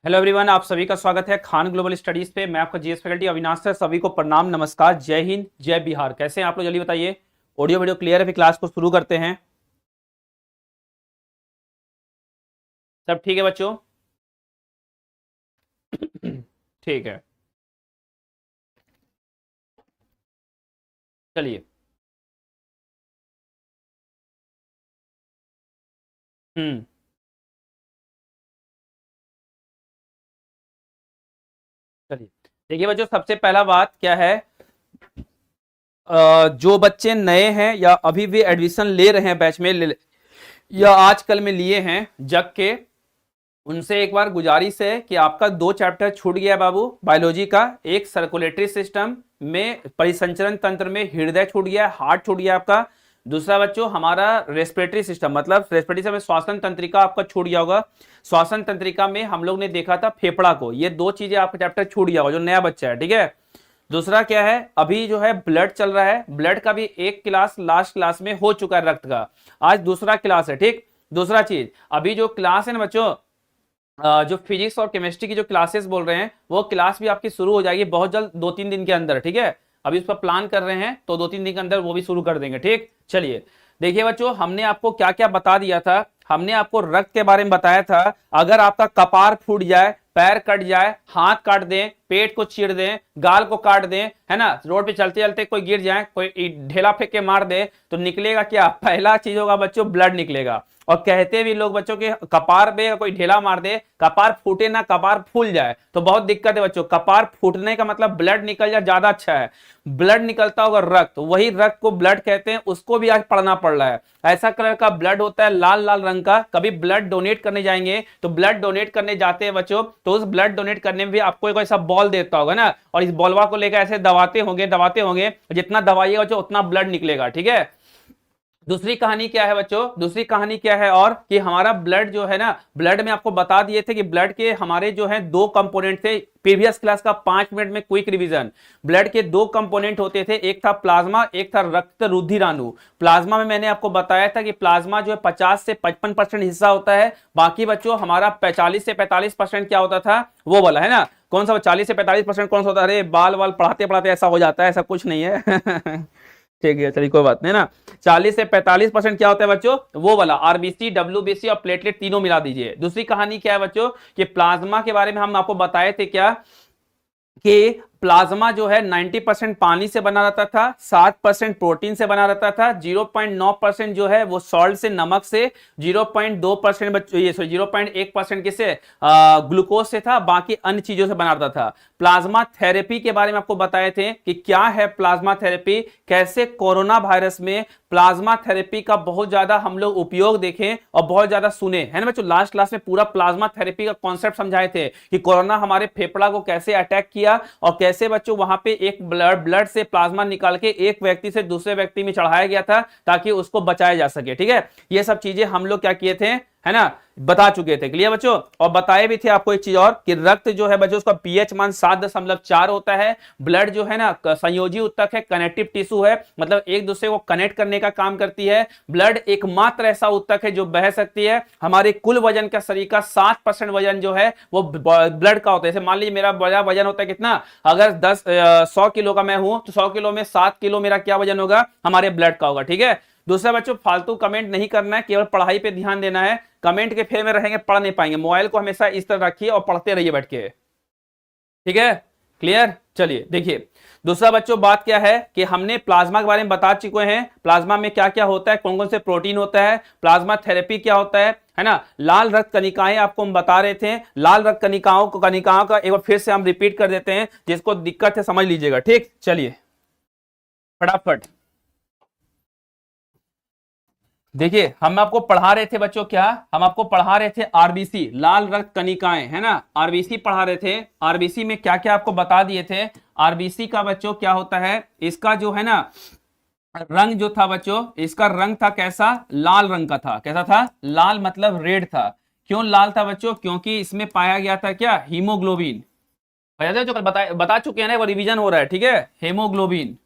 Hello everyone, आप सभी का स्वागत है खान ग्लोबल स्टडीज पे। मैं आपका जीएस फैकल्टी अविनाश सर, सभी को प्रणाम, नमस्कार, जय हिंद, जय बिहार। कैसे हैं आप लोग, जल्दी बताइए। ऑडियो वीडियो क्लियर है? फिर क्लास को शुरू करते हैं। सब ठीक है बच्चों? ठीक है, चलिए। हम्म। चलिए, देखिए बच्चों, सबसे पहला बात क्या है। जो बच्चे नए हैं या अभी भी एडमिशन ले रहे हैं बैच में या आजकल में लिए हैं जग के, उनसे एक बार गुजारिश है कि आपका 2 चैप्टर छूट गया है बाबू बायोलॉजी का। एक सर्कुलेटरी सिस्टम में परिसंचरण तंत्र में हृदय छूट गया है, हार्ट छूट गया आपका। दूसरा बच्चों हमारा रेस्पिरेटरी सिस्टम, मतलब रेस्पिरेटरी सिस्टम में श्वसन तंत्रिका आपका छूट गया होगा। श्वसन तंत्रिका में हम लोग ने देखा था फेफड़ा को। ये 2 चीजें आपका चैप्टर छूट गया होगा जो नया बच्चा है, ठीक है। दूसरा क्या है, अभी जो है ब्लड चल रहा है। ब्लड का भी एक क्लास लास्ट क्लास में हो चुका है, रक्त का। आज दूसरा क्लास है, ठीक। दूसरा चीज, अभी जो क्लास है ना बच्चों, जो फिजिक्स और केमिस्ट्री की जो क्लासेस बोल रहे हैं, वो क्लास भी आपकी शुरू हो जाएगी बहुत जल्द, 2-3 दिन के अंदर, ठीक है। अभी उस पर प्लान कर रहे हैं, तो 2-3 दिन के अंदर वो भी शुरू कर देंगे, ठीक। चलिए, देखिए बच्चों, हमने आपको क्या क्या बता दिया था। हमने आपको रक्त के बारे में बताया था। अगर आपका कपार फूट जाए, पैर कट जाए, हाथ काट दें, पेट को चीर दें, गाल को काट दें, है ना, रोड पे चलते चलते कोई गिर जाए, कोई ढेला फेंक के मार दे, तो निकलेगा क्या? पहला चीज होगा बच्चों, ब्लड निकलेगा। और कहते भी लोग बच्चों के कपार पे कोई ढेला मार दे, कपार फूटे ना, कपार फूल जाए तो बहुत दिक्कत है बच्चों। कपार फूटने का मतलब ब्लड निकल जाए, ज्यादा अच्छा है। ब्लड निकलता होगा रक्त, वही रक्त को ब्लड कहते हैं, उसको भी आज पढ़ना पड़ रहा है। ऐसा कलर का ब्लड होता है, लाल लाल रंग का। कभी ब्लड डोनेट करने जाएंगे तो ब्लड डोनेट करने जाते हैं बच्चों, तो उस ब्लड डोनेट करने में भी आपको एक ऐसा बॉल देता होगा ना, और इस बॉलवा को लेकर ऐसे दबाते होंगे, जितना दबाइएगा बच्चों उतना ब्लड निकलेगा, ठीक है। दूसरी कहानी क्या है बच्चों, दूसरी कहानी क्या है और कि हमारा ब्लड जो है ना, ब्लड में आपको बता दिए थे कि ब्लड के हमारे जो है 2 कंपोनेंट थे। प्रीवियस क्लास का 5 मिनट में क्विक रिवीजन। ब्लड के 2 कंपोनेंट होते थे, एक था प्लाज्मा, एक था रक्त रुधिराणु। प्लाज्मा में मैंने आपको बताया था कि प्लाज्मा जो है 50 से 55% हिस्सा होता है। बाकी बच्चों हमारा 40 से 45% क्या होता था, वो वाला है ना। कौन सा 40 से 45% कौन सा होता है? अरे बाल वाल पढ़ाते पढ़ाते ऐसा हो जाता है, ऐसा कुछ नहीं है। ठीक है, चलिए कोई बात नहीं ना। 40 से 45% क्या होता है बच्चों, वो वाला आरबीसी, डब्ल्यूबीसी और प्लेटलेट तीनों मिला दीजिए। दूसरी कहानी क्या है बच्चों, कि प्लाज्मा के बारे में हम आपको बताए थे क्या, कि प्लाज्मा जो है 90% पानी से बना रहता था, 7% प्रोटीन से बना रहता था, 0.9% जो है वो सॉल्ट से, नमक से, 0.2% ये 0.1% किससे, ग्लूकोज से था, बाकी अन्य चीजों से बना रहता था। प्लाज्मा थेरेपी के बारे में आपको बताए थे कि क्या है प्लाज्मा थेरेपी, कैसे कोरोना वायरस में प्लाज्मा थेरेपी का बहुत ज्यादा हम लोग उपयोग देखें और बहुत ज्यादा सुने, है ना बच्चों। लास्ट क्लास में पूरा प्लाज्मा थेरेपी का कॉन्सेप्ट समझाए थे कि कोरोना हमारे फेफड़ा को कैसे अटैक किया, और कैसे बच्चों वहां पे एक ब्लड से प्लाज्मा निकाल के एक व्यक्ति से दूसरे व्यक्ति में चढ़ाया गया था ताकि उसको बचाया जा सके, ठीक है। ये सब चीजें हम लोग क्या किए थे, है ना, बता चुके थे, क्लियर बच्चों। और बताए भी थे आपको एक चीज और, कि रक्त जो है बच्चों उसका पीएच मान 7.4 होता है। ब्लड जो है ना संयोजी ऊतक है, कनेक्टिव टिश्यू है, मतलब एक दूसरे को कनेक्ट करने का काम करती है। ब्लड एकमात्र ऐसा ऊतक है जो बह सकती है। हमारे कुल वजन का शरीर का 7% वजन जो है वो ब्लड का होता है। जैसे मान लीजिए मेरा बड़ा वजन होता है कितना, अगर 100 किलो का मैं हूं, तो 100 किलो में 7 किलो मेरा क्या वजन होगा, हमारे ब्लड का होगा, ठीक है। दूसरा बच्चों, फालतू कमेंट नहीं करना है, केवल पढ़ाई पे ध्यान देना है। कमेंट के फेर में रहेंगे, पढ़ नहीं पाएंगे। मोबाइल को हमेशा इस तरह रखिए और पढ़ते रहिए बैठ के, ठीक है, क्लियर। चलिए देखिए, दूसरा बच्चों बात क्या है कि हमने प्लाज्मा के बारे में बता चुके हैं। प्लाज्मा में क्या क्या होता है, कौन कौन से प्रोटीन होता है, प्लाज्मा थेरेपी क्या होता है ना। लाल रक्त कणिकाएं आपको हम बता रहे थे। लाल रक्त कणिकाओं का एक बार फिर से हम रिपीट कर देते हैं, जिसको दिक्कत है समझ लीजिएगा, ठीक। चलिए फटाफट देखिए, हम आपको पढ़ा रहे थे बच्चों क्या, हम आपको पढ़ा रहे थे आरबीसी, लाल रक्त कणिकाएं, है ना, आरबीसी पढ़ा रहे थे। आरबीसी में क्या क्या आपको बता दिए थे। आरबीसी का बच्चों क्या होता है, इसका जो है ना रंग जो था बच्चों, इसका रंग था कैसा, लाल रंग का था। कैसा था, लाल मतलब रेड था। क्यों लाल था बच्चों, क्योंकि इसमें पाया गया था क्या, हीमोग्लोबिन। जो कल बता चुके हैं ना, वो रिवीजन हो रहा है, ठीक है। हेमोग्लोबिन,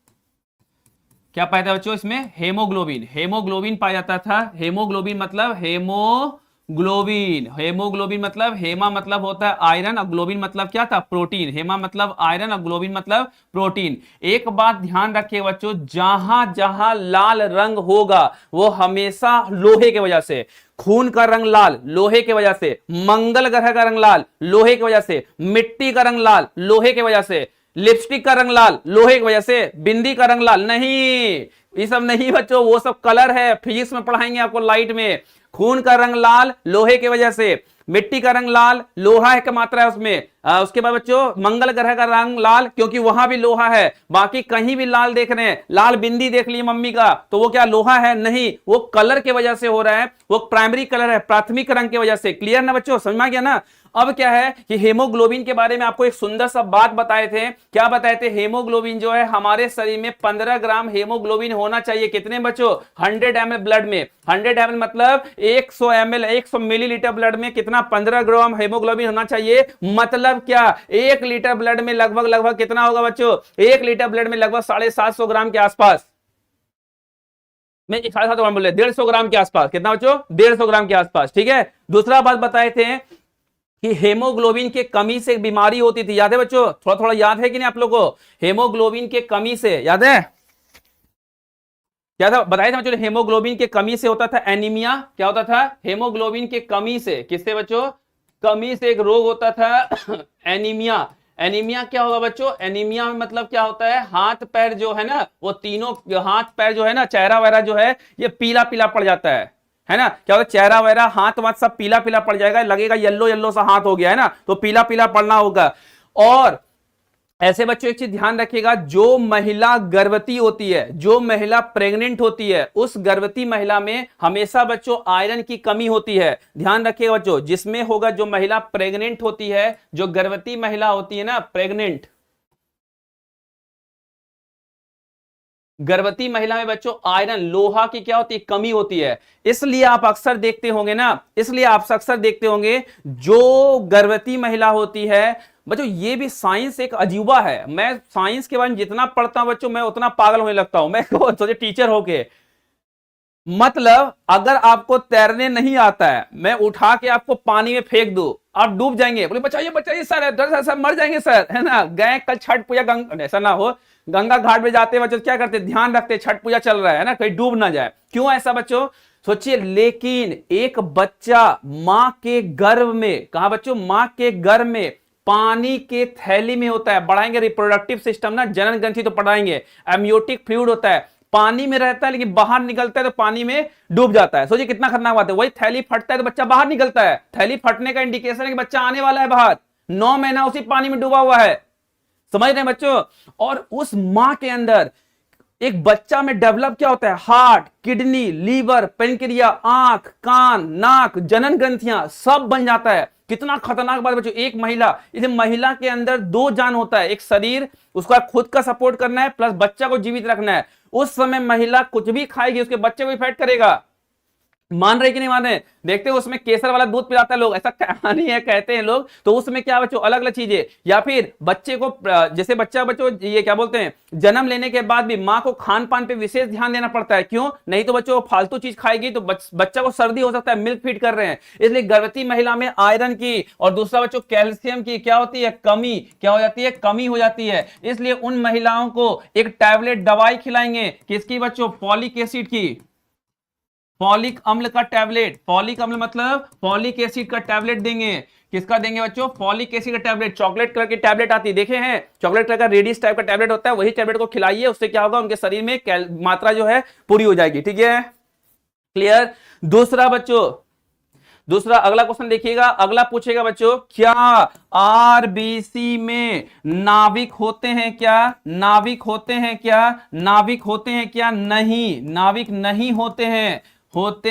क्या पाया था बच्चों इसमें, हेमोग्लोबिन। हेमोग्लोबिन पाया जाता था। हेमोग्लोबिन मतलब हेमो हेमोग्लोबिन। हेमोग्लोबिन मतलब हेमा मतलब होता है आयरन और ग्लोबिन मतलब क्या था, प्रोटीन। हेमा मतलब आयरन और ग्लोबिन मतलब प्रोटीन। एक बात ध्यान रखिए बच्चों, जहां जहां लाल रंग होगा वो हमेशा लोहे की वजह से। खून का रंग लाल लोहे की वजह से, मंगल ग्रह का रंग लाल लोहे की वजह से, मिट्टी का रंग लाल लोहे की वजह से, लिपस्टिक का रंग लाल लोहे की वजह से, बिंदी का रंग लाल नहीं, ये सब नहीं बच्चों, वो सब कलर है, फिजिक्स में पढ़ाएंगे आपको लाइट में। खून का रंग लाल लोहे की वजह से, मिट्टी का रंग लाल लोहा है का मात्रा है उसमें। उसके बाद बच्चों मंगल ग्रह का रंग लाल क्योंकि वहां भी लोहा है। बाकी कहीं भी लाल देख रहे हैं, लाल बिंदी देख ली मम्मी का तो वो क्या लोहा है, नहीं, वो कलर की वजह से हो रहा है, वो प्राइमरी कलर है, प्राथमिक रंग की वजह से। क्लियर ना बच्चों, समझ में आ गया ना। अब क्या है कि हेमोग्लोबिन के बारे में आपको एक सुंदर सा बात बताए थे। क्या बताए थे, हेमोग्लोबिन जो है हमारे शरीर में 15 ग्राम हेमोग्लोबिन होना चाहिए। कितने बच्चों, 100 ml ब्लड में। 100 ml मतलब 100 ml 100 मिलीलीटर ब्लड में कितना, 15 ग्राम हेमोग्लोबिन होना चाहिए। मतलब क्या, 1 लीटर ब्लड में लगभग लगभग कितना होगा बच्चों, 1 लीटर ब्लड में लगभग 750 ग्राम के आसपास। मैं 750 ग्राम बोले, 150 ग्राम के आसपास। कितना बच्चों, 150 ग्राम के आसपास। ठीक है, दूसरा बात बताए थे कि हेमोग्लोबिन के कमी से एक बीमारी होती थी, याद है बच्चों, थोड़ा थोड़ा याद है कि नहीं आप लोगों को, हेमोग्लोबिन के कमी से याद है क्या था, बताया था बच्चों, हेमोग्लोबिन के कमी से होता था एनीमिया। क्या होता था, हेमोग्लोबिन के कमी से, किससे बच्चों, कमी से एक रोग होता था एनीमिया। एनीमिया क्या होगा बच्चों, एनीमिया में मतलब क्या होता है, हाथ पैर जो है ना, वो तीनों हाथ पैर जो है ना, चेहरा वगैरह जो है ये पीला पीला पड़ जाता है ना। क्या होता है, चेहरा वगैरह हाथ वाथ सब पीला पीला पड़ जाएगा, लगेगा येलो येलो सा हाथ हो गया है ना, तो पीला पीला पड़ना होगा। और ऐसे बच्चों एक चीज ध्यान रखिएगा, जो महिला गर्भवती होती है, जो महिला प्रेग्नेंट होती है, उस गर्भवती महिला में हमेशा बच्चों आयरन की कमी होती है। ध्यान रखिएगा बच्चों, जिसमें होगा, जो महिला प्रेग्नेंट होती है, जो गर्भवती महिला होती है ना प्रेग्नेंट, गर्भवती महिला में बच्चों आयरन लोहा की क्या होती है, कमी होती है। इसलिए आप अक्सर देखते होंगे ना, इसलिए आप अक्सर देखते होंगे, जो गर्भवती महिला होती है बच्चों, ये भी साइंस एक अजूबा है। मैं साइंस के बारे में जितना पढ़ता हूं बच्चों, मैं उतना पागल होने लगता हूं। मैं सोचे टीचर होके, मतलब अगर आपको तैरने नहीं आता है, मैं उठा के आपको पानी में फेंक दूं, आप डूब जाएंगे, बोले बचाइए बचाइए सर, डर सर मर जाएंगे सर, है ना। गए कल छठ पूजा, गंगा ऐसा ना हो, गंगा घाट में जाते बच्चों क्या करते, ध्यान रखते छठ पूजा चल रहा है ना, कहीं डूब ना जाए। क्यों ऐसा बच्चों, सोचिए। लेकिन एक बच्चा मां के गर्भ में, कहा बच्चों, मां के गर्भ में पानी के थैली में होता है। बढ़ाएंगे रिप्रोडक्टिव सिस्टम ना, जनन ग्रंथि तो पढ़ाएंगे। एमनियोटिक फ्लूइड होता है, पानी में रहता है लेकिन बाहर निकलता है तो पानी में डूब जाता है। सोचिए कितना खतरनाक बात है। वही थैली फटता है तो बच्चा बाहर निकलता है, थैली फटने का इंडिकेशन है कि बच्चा आने वाला है बाहर। 9 महीना उसी पानी में डूबा हुआ है, समझ रहे हैं बच्चों। और उस मां के अंदर एक बच्चा में डेवलप क्या होता है, हार्ट, किडनी, लीवर, पेनक्रिया, आंख, कान, नाक, जनन ग्रंथियां सब बन जाता है। कितना खतरनाक बात बच्चों, एक महिला, इसे महिला के अंदर 2 जान होता है, एक शरीर, उसका खुद का सपोर्ट करना है, प्लस बच्चा को जीवित रखना है। उस समय महिला कुछ भी खाएगी, उसके बच्चे को इफेक्ट करेगा। मान रहे कि नहीं मान रहे, देखते हो उसमें केसर वाला दूध पिलाता है लोग, ऐसा कहानी है कहते हैं लोग, तो उसमें क्या बच्चों अलग अलग चीजें। या फिर बच्चे को, जैसे बच्चा बच्चों ये क्या बोलते हैं, जन्म लेने के बाद भी मां को खान पान पे विशेष ध्यान देना पड़ता है। क्यों, नहीं तो बच्चों फालतू चीज खाएगी तो बच्चा को सर्दी हो सकता है, मिल्क फीड कर रहे हैं। इसलिए गर्भवती महिला में आयरन की और दूसरा बच्चों कैल्शियम की क्या होती है, कमी, क्या हो जाती है, कमी हो जाती है। इसलिए उन महिलाओं को एक टैबलेट दवाई खिलाएंगे, किसकी बच्चों, फॉलिक एसिड की, फॉलिक अम्ल का टैबलेट। फॉलिक अम्ल मतलब फॉलिक एसिड का टैबलेट देंगे। किसका देंगे बच्चों, फॉलिक एसिड का टैबलेट। चॉकलेट कलर की टैबलेट आती है, देखे हैं, चॉकलेट कलर का रेडिश टाइप का टैबलेट होता है, वही टैबलेट को खिलाइए, उससे क्या होगा, उनके शरीर में मात्रा जो है पूरी हो जाएगी। ठीक है, क्लियर। दूसरा बच्चों, दूसरा अगला क्वेश्चन देखिएगा, अगला पूछेगा बच्चों, क्या आरबीसी में नाविक होते हैं क्या, नाविक होते हैं क्या, नाविक होते हैं क्या, नहीं, नाविक नहीं होते हैं, होते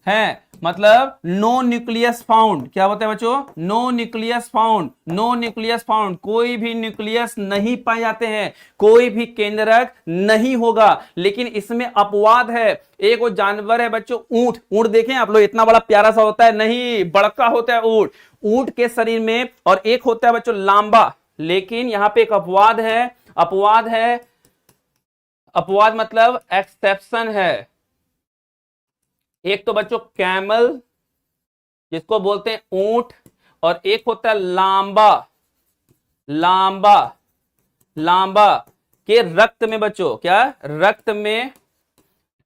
हैं मतलब नो न्यूक्लियस फाउंड। क्या होता है बच्चों, no nucleus found, no nucleus found, कोई भी न्यूक्लियस नहीं पाए जाते हैं, कोई भी केंद्रक नहीं होगा। लेकिन इसमें अपवाद है, एक वो जानवर है बच्चों, ऊंट। ऊंट देखें आप लोग, इतना बड़ा प्यारा सा होता है, नहीं, बड़का होता है ऊंट। ऊंट के शरीर में, और एक होता है बच्चों लांबा। लेकिन यहां पे एक अपवाद है, अपवाद है, अपवाद मतलब एक्सेप्शन है। एक तो बच्चों कैमल, जिसको बोलते हैं ऊंट, और एक होता है लांबा, लांबा, लांबा के रक्त में बच्चों क्या, रक्त में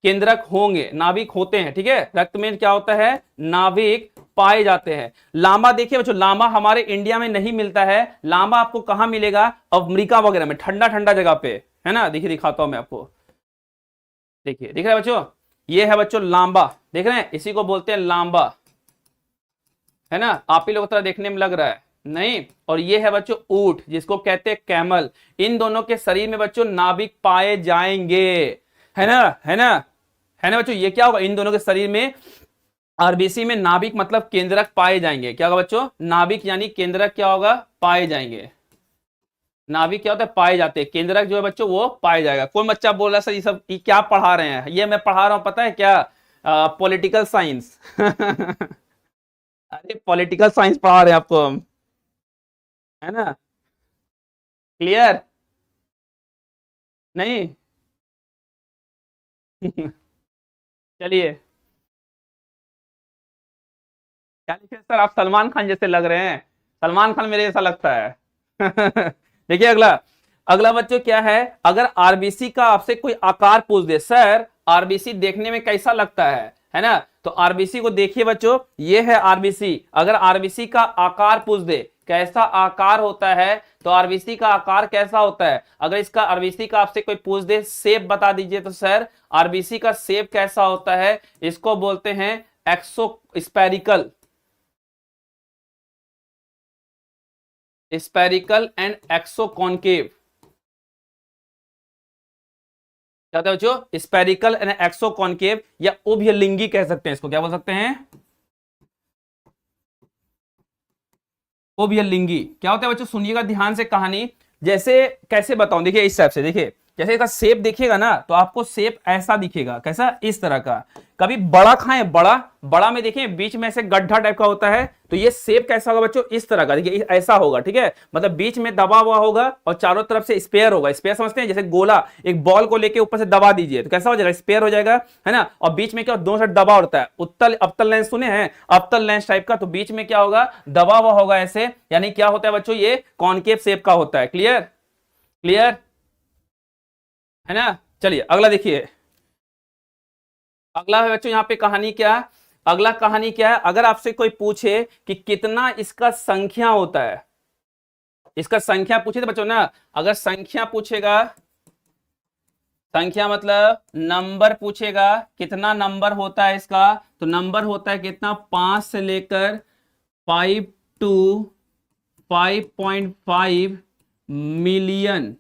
केंद्रक होंगे, नाभिक होते हैं, ठीक है। रक्त में क्या होता है, नाभिक पाए जाते हैं। लांबा देखिए बच्चों, लांबा हमारे इंडिया में नहीं मिलता है। लांबा आपको कहां मिलेगा, अमेरिका वगैरह में, ठंडा ठंडा जगह पे, है ना। देखिए दिखाता हूं मैं आपको, देखिए दिख रहा है बच्चों, ये है बच्चों लांबा, देख रहे हैं, इसी को बोलते हैं लांबा, है ना। आप ही लोगों की तरह देखने में लग रहा है नहीं। और ये है बच्चों ऊंट, जिसको कहते हैं कैमल। इन दोनों के शरीर में बच्चों नाभिक पाए जाएंगे, है ना, है ना, है ना बच्चों। ये क्या होगा, इन दोनों के शरीर में, आरबीसी में नाभिक मतलब केंद्रक पाए जाएंगे। क्या होगा बच्चों, नाभिक यानी केंद्रक क्या होगा, पाए जाएंगे। नाभिक क्या होता है, पाए जाते हैं, केंद्रक जो है बच्चों वो पाए जाएगा। कोई बच्चा बोल रहा है सर ये सब ये क्या पढ़ा रहे हैं, ये मैं पढ़ा रहा हूं पता है क्या, पॉलिटिकल साइंस। अरे पॉलिटिकल साइंस पढ़ा रहे हैं आपको हम, है ना। क्लियर नहीं। चलिए, क्या लिखे सर, आप सलमान खान जैसे लग रहे हैं, सलमान खान मेरे जैसा लगता है। देखिए अगला, अगला बच्चों क्या है, अगर आरबीसी का आपसे कोई आकार पूछ दे, सर आरबीसी देखने में कैसा लगता है ना, तो आरबीसी को देखिए बच्चों, ये है आरबीसी। अगर आरबीसी का आकार पूछ दे, कैसा आकार होता है, तो आरबीसी का आकार कैसा होता है। अगर इसका आरबीसी का आपसे कोई पूछ दे शेप बता दीजिए, तो सर आरबीसी का शेप कैसा होता है, इसको बोलते हैं exo spherical, spherical and exo concave. क्या होता है बच्चों, स्पेरिकल एंड एक्सो कॉन्केव, या उभयलिंगी कह सकते हैं इसको, क्या बोल सकते हैं, उभयलिंगी। क्या होता है बच्चों, सुनिएगा ध्यान से कहानी, जैसे कैसे बताऊं, देखिए इस टाइप से, देखिए जैसे इसका शेप देखिएगा ना, तो आपको शेप ऐसा दिखेगा, कैसा, इस तरह का। कभी बड़ा खाएं, बड़ा, बड़ा में देखिए बीच में ऐसे गड्ढा टाइप का होता है, तो ये शेप कैसा होगा बच्चों, इस तरह का, देखिए ऐसा होगा, ठीक है। मतलब बीच में दबा हुआ होगा और चारों तरफ से स्पेयर होगा। स्पेयर समझते हैं, जैसे गोला, एक बॉल को लेके ऊपर से दबा दीजिए तो कैसा हो जाएगा, स्पेयर हो जाएगा, है ना। और बीच में क्या, दोनों साइड दबा होता है, उत्तल अवतल लेंस सुने हैं, अवतल लेंस टाइप का, तो बीच में क्या होगा, दबा हुआ होगा ऐसे, यानी क्या होता है बच्चों, ये कॉनकेव शेप का होता है। क्लियर, क्लियर है ना। चलिए अगला देखिए, अगला है बच्चों यहाँ पे कहानी क्या, अगला कहानी क्या है, अगर आपसे कोई पूछे कि कितना इसका संख्या होता है, इसका संख्या पूछे तो बच्चों ना, अगर संख्या पूछेगा, संख्या मतलब नंबर पूछेगा, कितना नंबर होता है इसका, तो नंबर होता है कितना, 5 से लेकर 5 टू 5.5 मिलियन,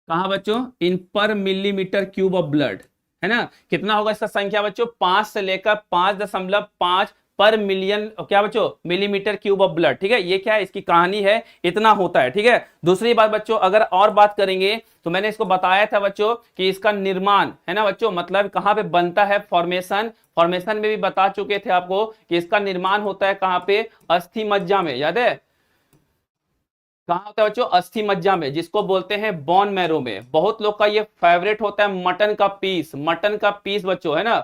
कहां बच्चों, इन पर मिलीमीटर क्यूब ऑफ ब्लड, है ना। कितना होगा इसका संख्या बच्चों, 5 से लेकर 5.5 पर मिलियन, क्या बच्चों, मिलीमीटर क्यूब ऑफ ब्लड, ठीक है। ये क्या है, इसकी कहानी है, इतना होता है, ठीक है। दूसरी बात बच्चों, अगर और बात करेंगे तो मैंने इसको बताया था बच्चों कि इसका निर्माण, है ना बच्चों, मतलब कहां पे बनता है, फॉर्मेशन, फॉर्मेशन में भी बता चुके थे आपको कि इसका निर्माण होता है कहां पे, अस्थि मज्जा में, याद है, कहां होता है बच्चों, अस्थि मज्जा में, जिसको बोलते हैं बोन मैरो में। बहुत लोग का ये फेवरेट होता है मटन का पीस, मटन का पीस बच्चों, है ना,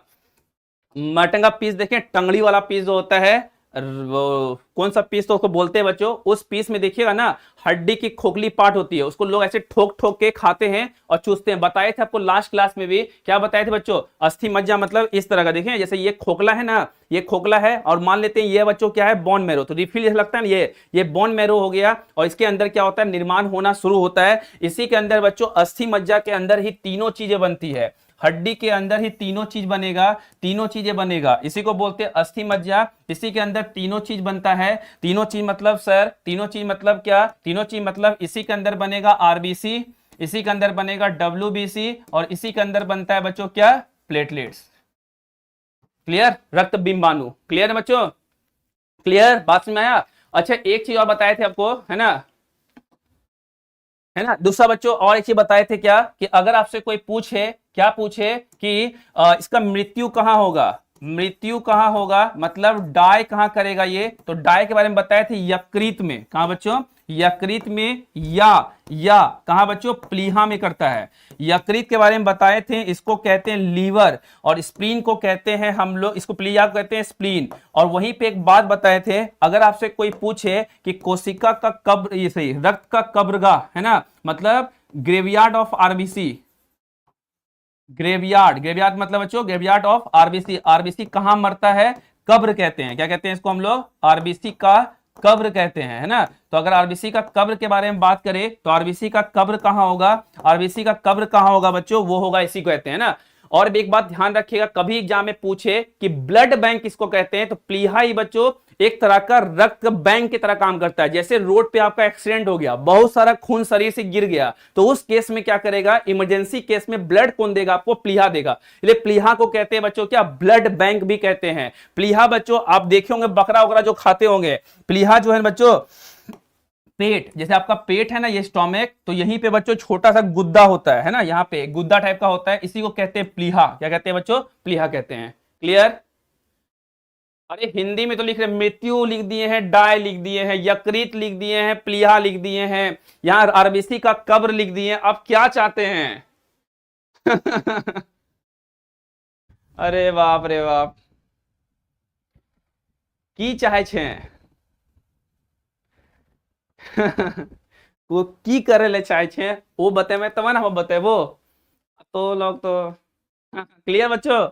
मटन का पीस देखें, टंगड़ी वाला पीस जो होता है, वो कौन सा पीस तो उसको बोलते हैं बच्चों, उस पीस में देखिएगा ना, हड्डी की खोखली पार्ट होती है, उसको लोग ऐसे ठोक ठोक के खाते हैं और चूसते हैं। बताए थे आपको लास्ट क्लास में भी, क्या बताए थे बच्चों, अस्थि मज्जा मतलब इस तरह का, देखें जैसे ये खोखला है ना, ये खोखला है, और मान लेते हैं ये बच्चों क्या है, बोन मैरो, तो रिफिल जैसा लगता है ना, ये बोन मैरो हो गया, और इसके अंदर क्या होता है, निर्माण होना शुरू होता है। इसी के अंदर बच्चों, अस्थि मज्जा के अंदर ही तीनों चीजें बनती है, हड्डी के अंदर ही तीनों चीज बनेगा, तीनों चीजें बनेगा, इसी को बोलते हैं अस्थि मज्जा। इसी के अंदर तीनों चीज बनता है। तीनों चीज मतलब सर, तीनों चीज मतलब क्या, तीनों चीज मतलब इसी के अंदर बनेगा आरबीसी, इसी के अंदर बनेगा डब्ल्यूबीसी, और इसी के अंदर बनता है बच्चों क्या, प्लेटलेट्स। क्लियर, रक्त बिंबाणु, क्लियर है बच्चों, क्लियर, बात समझ में आया। अच्छा एक चीज और बताए थे आपको, है ना, है ना। दूसरा बच्चों और एक चीज बताए थे क्या, कि अगर आपसे कोई पूछे, क्या पूछे कि इसका मृत्यु कहां होगा, मृत्यु कहां होगा मतलब डाई कहां करेगा ये, तो डाई के बारे में बताए थे यकृत में, कहां बच्चों, यकृत में या कहा बच्चों, प्लीहा में करता है। यकृत के बारे में बताए थे, इसको कहते हैं लीवर, और स्प्लीन को कहते हैं हम लोग, इसको प्लीहा कहते हैं स्प्लीन। और वहीं पे एक बात बताए थे, अगर आपसे कोई पूछे कि कोशिका का कब्र, ये सही, रक्त का कब्रगाह है ना, मतलब ग्रेवयार्ड ऑफ आरबीसी, ग्रेवयार्ड मतलब बच्चों ग्रेवयार्ड ऑफ आरबीसी, आरबीसी कहां मरता है, कब्र कहते हैं, क्या कहते हैं इसको हम लोग, आरबीसी का कब्र कहते हैं, है ना। तो अगर आरबीसी का कब्र के बारे में बात करें तो आरबीसी का कब्र कहां होगा, आरबीसी का कब्र कहां होगा बच्चों, वो होगा, इसी को कहते हैं ना। और भी एक बात ध्यान रखिएगा, कभी एग्जाम में पूछे कि ब्लड बैंक किसको कहते हैं, तो प्लीहा ही बच्चों एक तरह का रक्त बैंक की तरह काम करता है। जैसे रोड पे आपका एक्सीडेंट हो गया, बहुत सारा खून शरीर से गिर गया, तो उस केस में क्या करेगा, इमरजेंसी केस में ब्लड कौन देगा आपको, प्लीहा देगा। इसलिए प्लीहा को कहते हैं बच्चों क्या, ब्लड बैंक भी कहते हैं। प्लीहा बच्चों आप देखे होंगे बकरा वगैरह जो खाते होंगे, प्लीहा जो है बच्चों, पेट, जैसे आपका पेट है ना, ये स्टोमक, तो यहीं पे बच्चों छोटा सा गुद्दा होता है ना, यहाँ पे गुद्दा टाइप का होता है, इसी को कहते हैं प्लीहा। क्या कहते हैं बच्चों, प्लीहा कहते हैं। क्लियर। अरे हिंदी में तो लिख रहे, मृत्यु लिख दिए हैं, डाय लिख दिए हैं, यकृत लिख दिए हैं, प्लीहा लिख दिए हैं, यहां आरबीसी का कब्र लिख दिए हैं। अब क्या चाहते हैं? अरे बाप रे बाप, की चाहे छे। वो की करे ले चाहे छे, वो बतेबे तब ना हम बतेबो, तो लोग तो क्लियर बच्चों,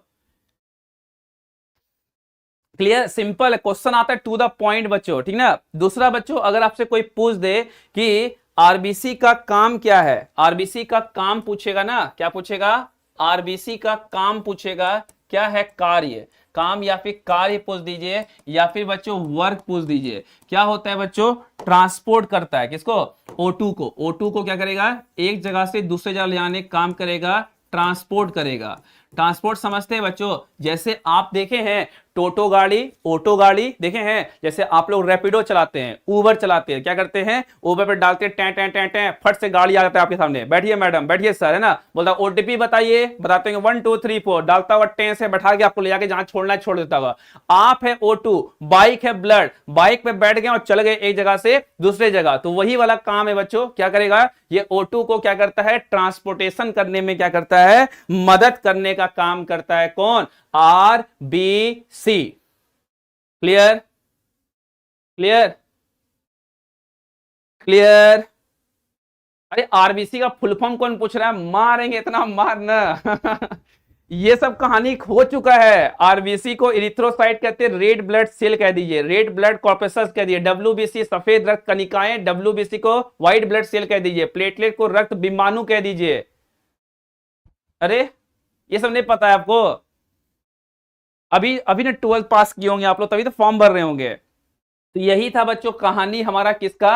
क्लियर, सिंपल क्वेश्चन आता है, टू द पॉइंट बच्चों, ठीक ना। दूसरा बच्चों, अगर आपसे कोई पूछ दे कि आरबीसी का काम क्या है, आरबीसी का काम पूछेगा ना, क्या पूछेगा, आरबीसी का काम पूछेगा, क्या है कार्य, काम या फिर कार्य पूछ दीजिए, या फिर बच्चों वर्क पूछ दीजिए। क्या होता है बच्चों, ट्रांसपोर्ट करता है, किसको, O2 को, O2 को क्या करेगा, एक जगह से दूसरे जगह ले जाने काम करेगा, ट्रांसपोर्ट करेगा। ट्रांसपोर्ट समझते हैं बच्चों, जैसे आप देखे हैं टोटो गाड़ी, ऑटो गाड़ी देखे हैं, जैसे आप लोग रैपिडो चलाते हैं, उबर चलाते हैं, क्या करते हैं, उबर पे डालते हैं टें टें टें टें, फट से गाड़ी आ जाता है आपके सामने, बैठिए मैडम, बैठिए सर, है ना, बोलता ओटीपी बताइए, बताते हैं 1 2 3 4, डालता हुआ टें से बैठा के आपको ले जाके जहां छोड़ना है छोड़ देता हुआ। आप है O2, बाइक है ब्लड, बाइक पे बैठ गए और चल गए एक जगह से दूसरे जगह, तो वही वाला काम है बच्चों, क्या करेगा ये O2 को, क्या करता है, ट्रांसपोर्टेशन करने में क्या करता है, मदद करने का काम करता है, कौन, आरबीसी। Clear, clear, clear. अरे आरबीसी का फुल फॉर्म कौन पूछ रहा है, मारेंगे इतना मारना। ये सब कहानी हो चुका है। आरबीसी को इरिथ्रोसाइट कहते हैं, रेड ब्लड सेल कह दीजिए, रेड ब्लड कॉर्पसस कह दीजिए, डब्ल्यूबीसी सफेद रक्त कणिकाएं, डब्ल्यूबीसी को व्हाइट ब्लड सेल कह दीजिए, प्लेटलेट को रक्त विमाणु कह दीजिए। अरे ये सब नहीं पता है आपको, अभी अभी ना 12th पास किए होंगे आप लोग, तभी तो फॉर्म भर रहे होंगे। तो यही था बच्चों कहानी हमारा, किसका,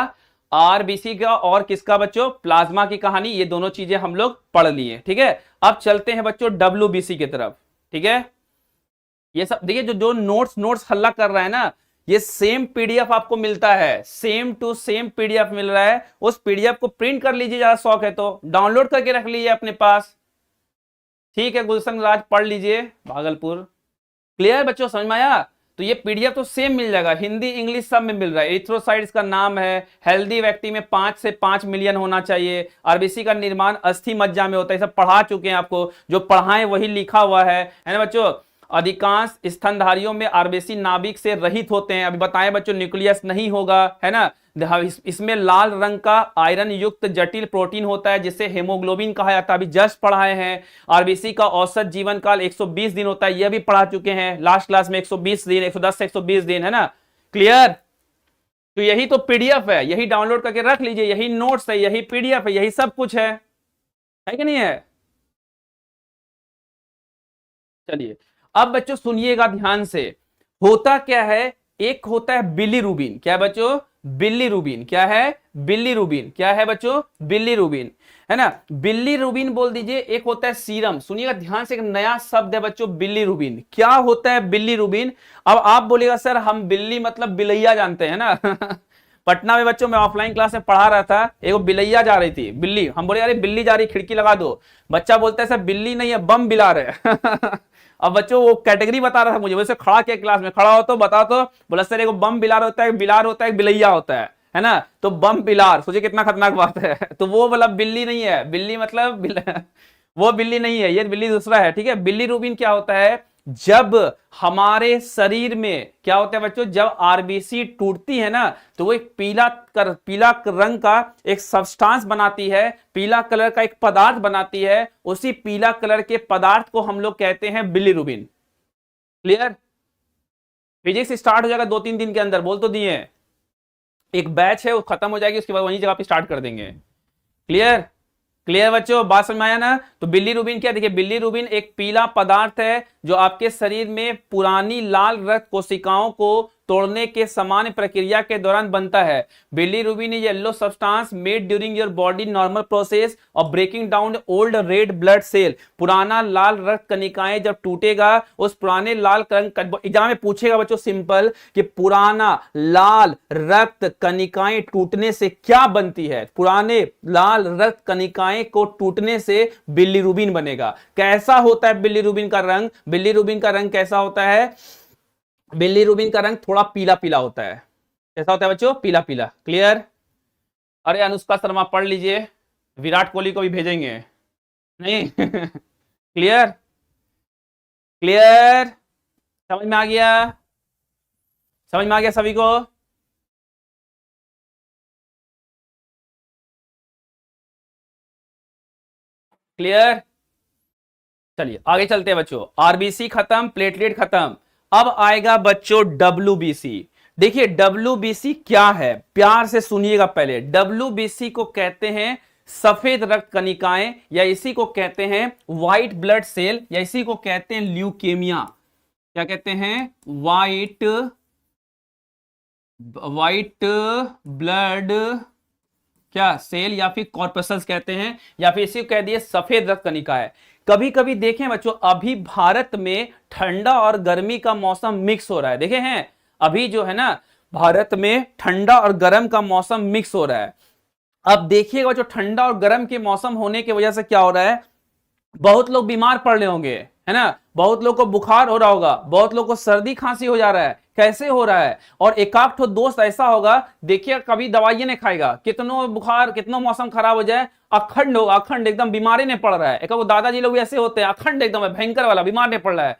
आरबीसी का, और किसका बच्चों, प्लाज्मा की कहानी। ये दोनों चीजें हम लोग पढ़ लिए, ठीक है। अब चलते हैं बच्चों डब्ल्यूबीसी की तरफ, ठीक है। ये सब देखिए, जो जो नोट्स हल्ला कर रहा है ना, ये सेम पीडीएफ आपको मिलता है, सेम टू सेम पीडीएफ मिल रहा है। उस पीडीएफ को प्रिंट कर लीजिए, ज्यादा शौक है तो डाउनलोड करके रख लीजिए अपने पास, ठीक है। गुलशन राज पढ़ लीजिए, भागलपुर। क्लियर बच्चों, समझ में आया। तो ये पीडीएफ तो सेम मिल जाएगा, हिंदी इंग्लिश सब में मिल रहा है। एरिथ्रोसाइट्स का नाम है, हेल्दी व्यक्ति में 5 से 5 मिलियन होना चाहिए, आरबीसी का निर्माण अस्थि मज्जा में होता है, सब पढ़ा चुके हैं आपको, जो पढ़ाएं वही लिखा हुआ है ना बच्चों। अधिकांश स्तनधारियों में आरबीसी नाभिक से रहित होते हैं, अभी बताएं बच्चों, न्यूक्लियस नहीं होगा, है ना। इसमें लाल रंग का आयरन युक्त जटिल प्रोटीन होता है, जिसे हेमोग्लोबिन कहा जाता है, अभी जस्ट पढ़ाए हैं। आरबीसी का औसत जीवन काल 120 दिन होता है, यह भी पढ़ा चुके हैं लास्ट क्लास में, 120 दिन, 110 से 120 दिन, है ना। क्लियर। तो यही तो पीडीएफ है, यही डाउनलोड करके रख लीजिए, यही नोट्स है, यही पीडीएफ है, यही सब कुछ है कि नहीं है। चलिए अब बच्चों सुनिएगा ध्यान से, होता क्या है, एक होता है बिलीरुबिन, क्या है बच्चों, बिलीरुबिन, क्या है, बिलीरुबिन, क्या है बच्चों, बिलीरुबिन, है ना। बिलीरुबिन बोल दीजिए। एक होता है सीरम, सुनिएगा ध्यान से, एक नया शब्द है बच्चों, बिलीरुबिन। क्या होता है बिलीरुबिन। अब आप बोलेगा सर हम बिल्ली मतलब बिलैया जानते हैं ना। पटना में बच्चों मैं ऑफलाइन क्लास में पढ़ा रहा था, एक बिलैया जा रही थी, बिल्ली, हम बोले अरे बिल्ली जा रही, खिड़की लगा दो। बच्चा बोलता है सर बिल्ली नहीं है, बम बिला रहे। अब बच्चों वो कैटेगरी बता रहा था मुझे, वैसे खड़ा किया क्लास में, खड़ा हो तो बताओ तो, बोला सर एक बम बिलार होता है, बिलार होता है, बिलैया होता है है ना, तो बम पिलार, सोचिए कितना खतरनाक बात है। तो वो मतलब बिल्ली नहीं है, बिल्ली मतलब वो बिल्ली नहीं है, ये बिल्ली दूसरा है, ठीक है। बिल्ली रूबिन क्या होता है, जब हमारे शरीर में क्या होता है बच्चों, जब आरबीसी टूटती है ना, तो वो एक पीला रंग का एक सब्सटेंस बनाती है, पीला कलर का एक पदार्थ बनाती है, उसी पीला कलर के पदार्थ को हम लोग कहते हैं बिलीरुबिन। क्लियर? फिजिक्स स्टार्ट हो जाएगा 2-3 दिन के अंदर, बोल तो दिए, एक बैच है वो खत्म हो जाएगी, उसके बाद वही जगह पे स्टार्ट कर देंगे। क्लियर? क्लियर बच्चों, बात समझ में आया ना? तो बिलीरुबिन क्या, देखिए बिलीरुबिन एक पीला पदार्थ है जो आपके शरीर में पुरानी लाल रक्त कोशिकाओं को तोड़ने के सामान्य प्रक्रिया के दौरान बनता है। Bilirubin is yellow substance made during your body normal process of breaking down old red blood cell. पुराना लाल रक्त कनिकाएं जब टूटेगा, उस पुराने लाल एग्जाम में पूछेगा बच्चों सिंपल कि पुराना लाल रक्त कनिकाएं टूटने से क्या बनती है, पुराने लाल रक्त कनिकाएं को टूटने से बिलीरुबिन बनेगा। कैसा होता है बिलीरुबिन का रंग? बिलीरुबिन का रंग कैसा होता है? बिलीरुबिन का रंग थोड़ा पीला पीला होता है। कैसा होता है बच्चों? पीला पीला। क्लियर? अरे अनुष्का शर्मा पढ़ लीजिए, विराट कोहली को भी भेजेंगे नहीं? क्लियर? क्लियर? समझ में आ गया? समझ में आ गया सभी को? क्लियर? चलिए आगे चलते हैं बच्चों। आरबीसी खत्म, प्लेटलेट खत्म, अब आएगा बच्चों डब्ल्यूबीसी। देखिए डब्ल्यूबीसी क्या है, प्यार से सुनिएगा पहले। डब्ल्यूबीसी को कहते हैं सफेद रक्त कनिकाएं, या इसी को कहते हैं व्हाइट ब्लड सेल, या इसी को कहते हैं ल्यूकेमिया। क्या कहते हैं? व्हाइट ब्लड क्या सेल, या फिर कॉर्पसल्स कहते हैं, या फिर इसी को कह दिए सफेद रक्त कनिकाएं। कभी कभी देखें बच्चों, अभी भारत में ठंडा और गर्मी का मौसम मिक्स हो रहा है, देखे हैं अभी जो है ना भारत में ठंडा और गर्म का मौसम मिक्स हो रहा है। अब देखिएगा जो ठंडा और गर्म के मौसम होने की वजह से क्या हो रहा है, बहुत लोग बीमार पड़ रहे होंगे, है ना, बहुत लोग को बुखार हो रहा होगा, बहुत लोग को सर्दी खांसी हो जा रहा है। कैसे हो रहा है? और एकाक ठो दोस्त ऐसा होगा, देखिए कभी दवाइयां नहीं खाएगा, कितनों बुखार कितनों मौसम खराब हो जाए, अखंड होगा, अखंड एकदम बीमारी नहीं पड़ रहा है। एक वो दादाजी लोग ऐसे होते हैं, अखंड एकदम भयंकर वाला, बीमार नहीं पड़ रहा है।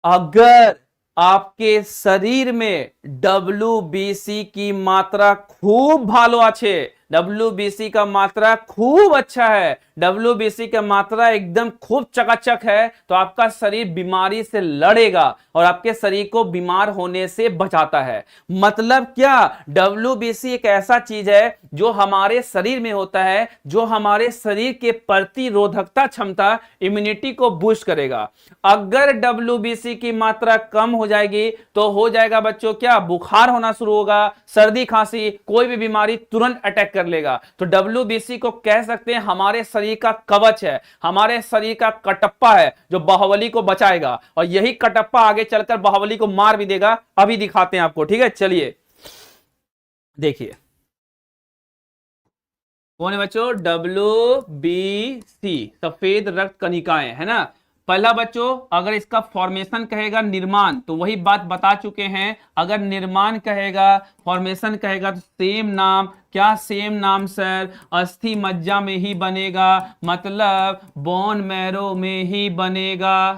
अगर आपके शरीर में डब्ल्यूबीसी की मात्रा खूब भालो अच्छे, डब्ल्यूबीसी का मात्रा खूब अच्छा है, डब्ल्यूबीसी का मात्रा एकदम खूब चकाचक है, तो आपका शरीर बीमारी से लड़ेगा और आपके शरीर को बीमार होने से बचाता है। मतलब क्या? डब्ल्यूबीसी एक ऐसा चीज है जो हमारे शरीर में होता है, जो हमारे शरीर के प्रतिरोधकता क्षमता, इम्यूनिटी को बूस्ट करेगा। अगर डब्ल्यूबीसी की मात्रा कम हो जाएगी तो हो जाएगा बच्चों क्या, बुखार होना शुरू होगा, सर्दी खांसी, कोई भी बीमारी तुरंत अटैक कर लेगा। तो डब्ल्यूबीसी को कह सकते हैं हमारे शरीर का कवच है, हमारे शरीर का कटप्पा है जो बाहुबली को बचाएगा, और यही कटप्पा आगे चलकर बाहुबली को मार भी देगा। अभी दिखाते हैं आपको, ठीक है? चलिए देखिए कौन है बच्चों? डब्ल्यूबीसी, सफेद रक्त कनिकाएं, है ना। पहला बच्चों अगर इसका फॉर्मेशन कहेगा निर्माण, तो वही बात बता चुके हैं, अगर निर्माण कहेगा, फॉर्मेशन कहेगा, तो सेम नाम। क्या सेम नाम सर? अस्थि मज्जा में ही बनेगा, मतलब बोन मैरो में ही बनेगा।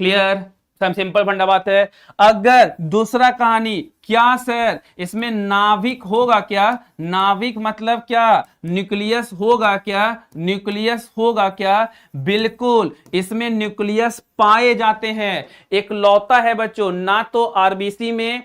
क्लियर? सिंपल फंडा बात है। अगर दूसरा कहानी क्या सर, इसमें नाभिक होगा क्या? नाभिक मतलब क्या? न्यूक्लियस होगा क्या? न्यूक्लियस होगा क्या? बिल्कुल, इसमें न्यूक्लियस पाए जाते हैं। एक लौता है बच्चों, ना तो आरबीसी में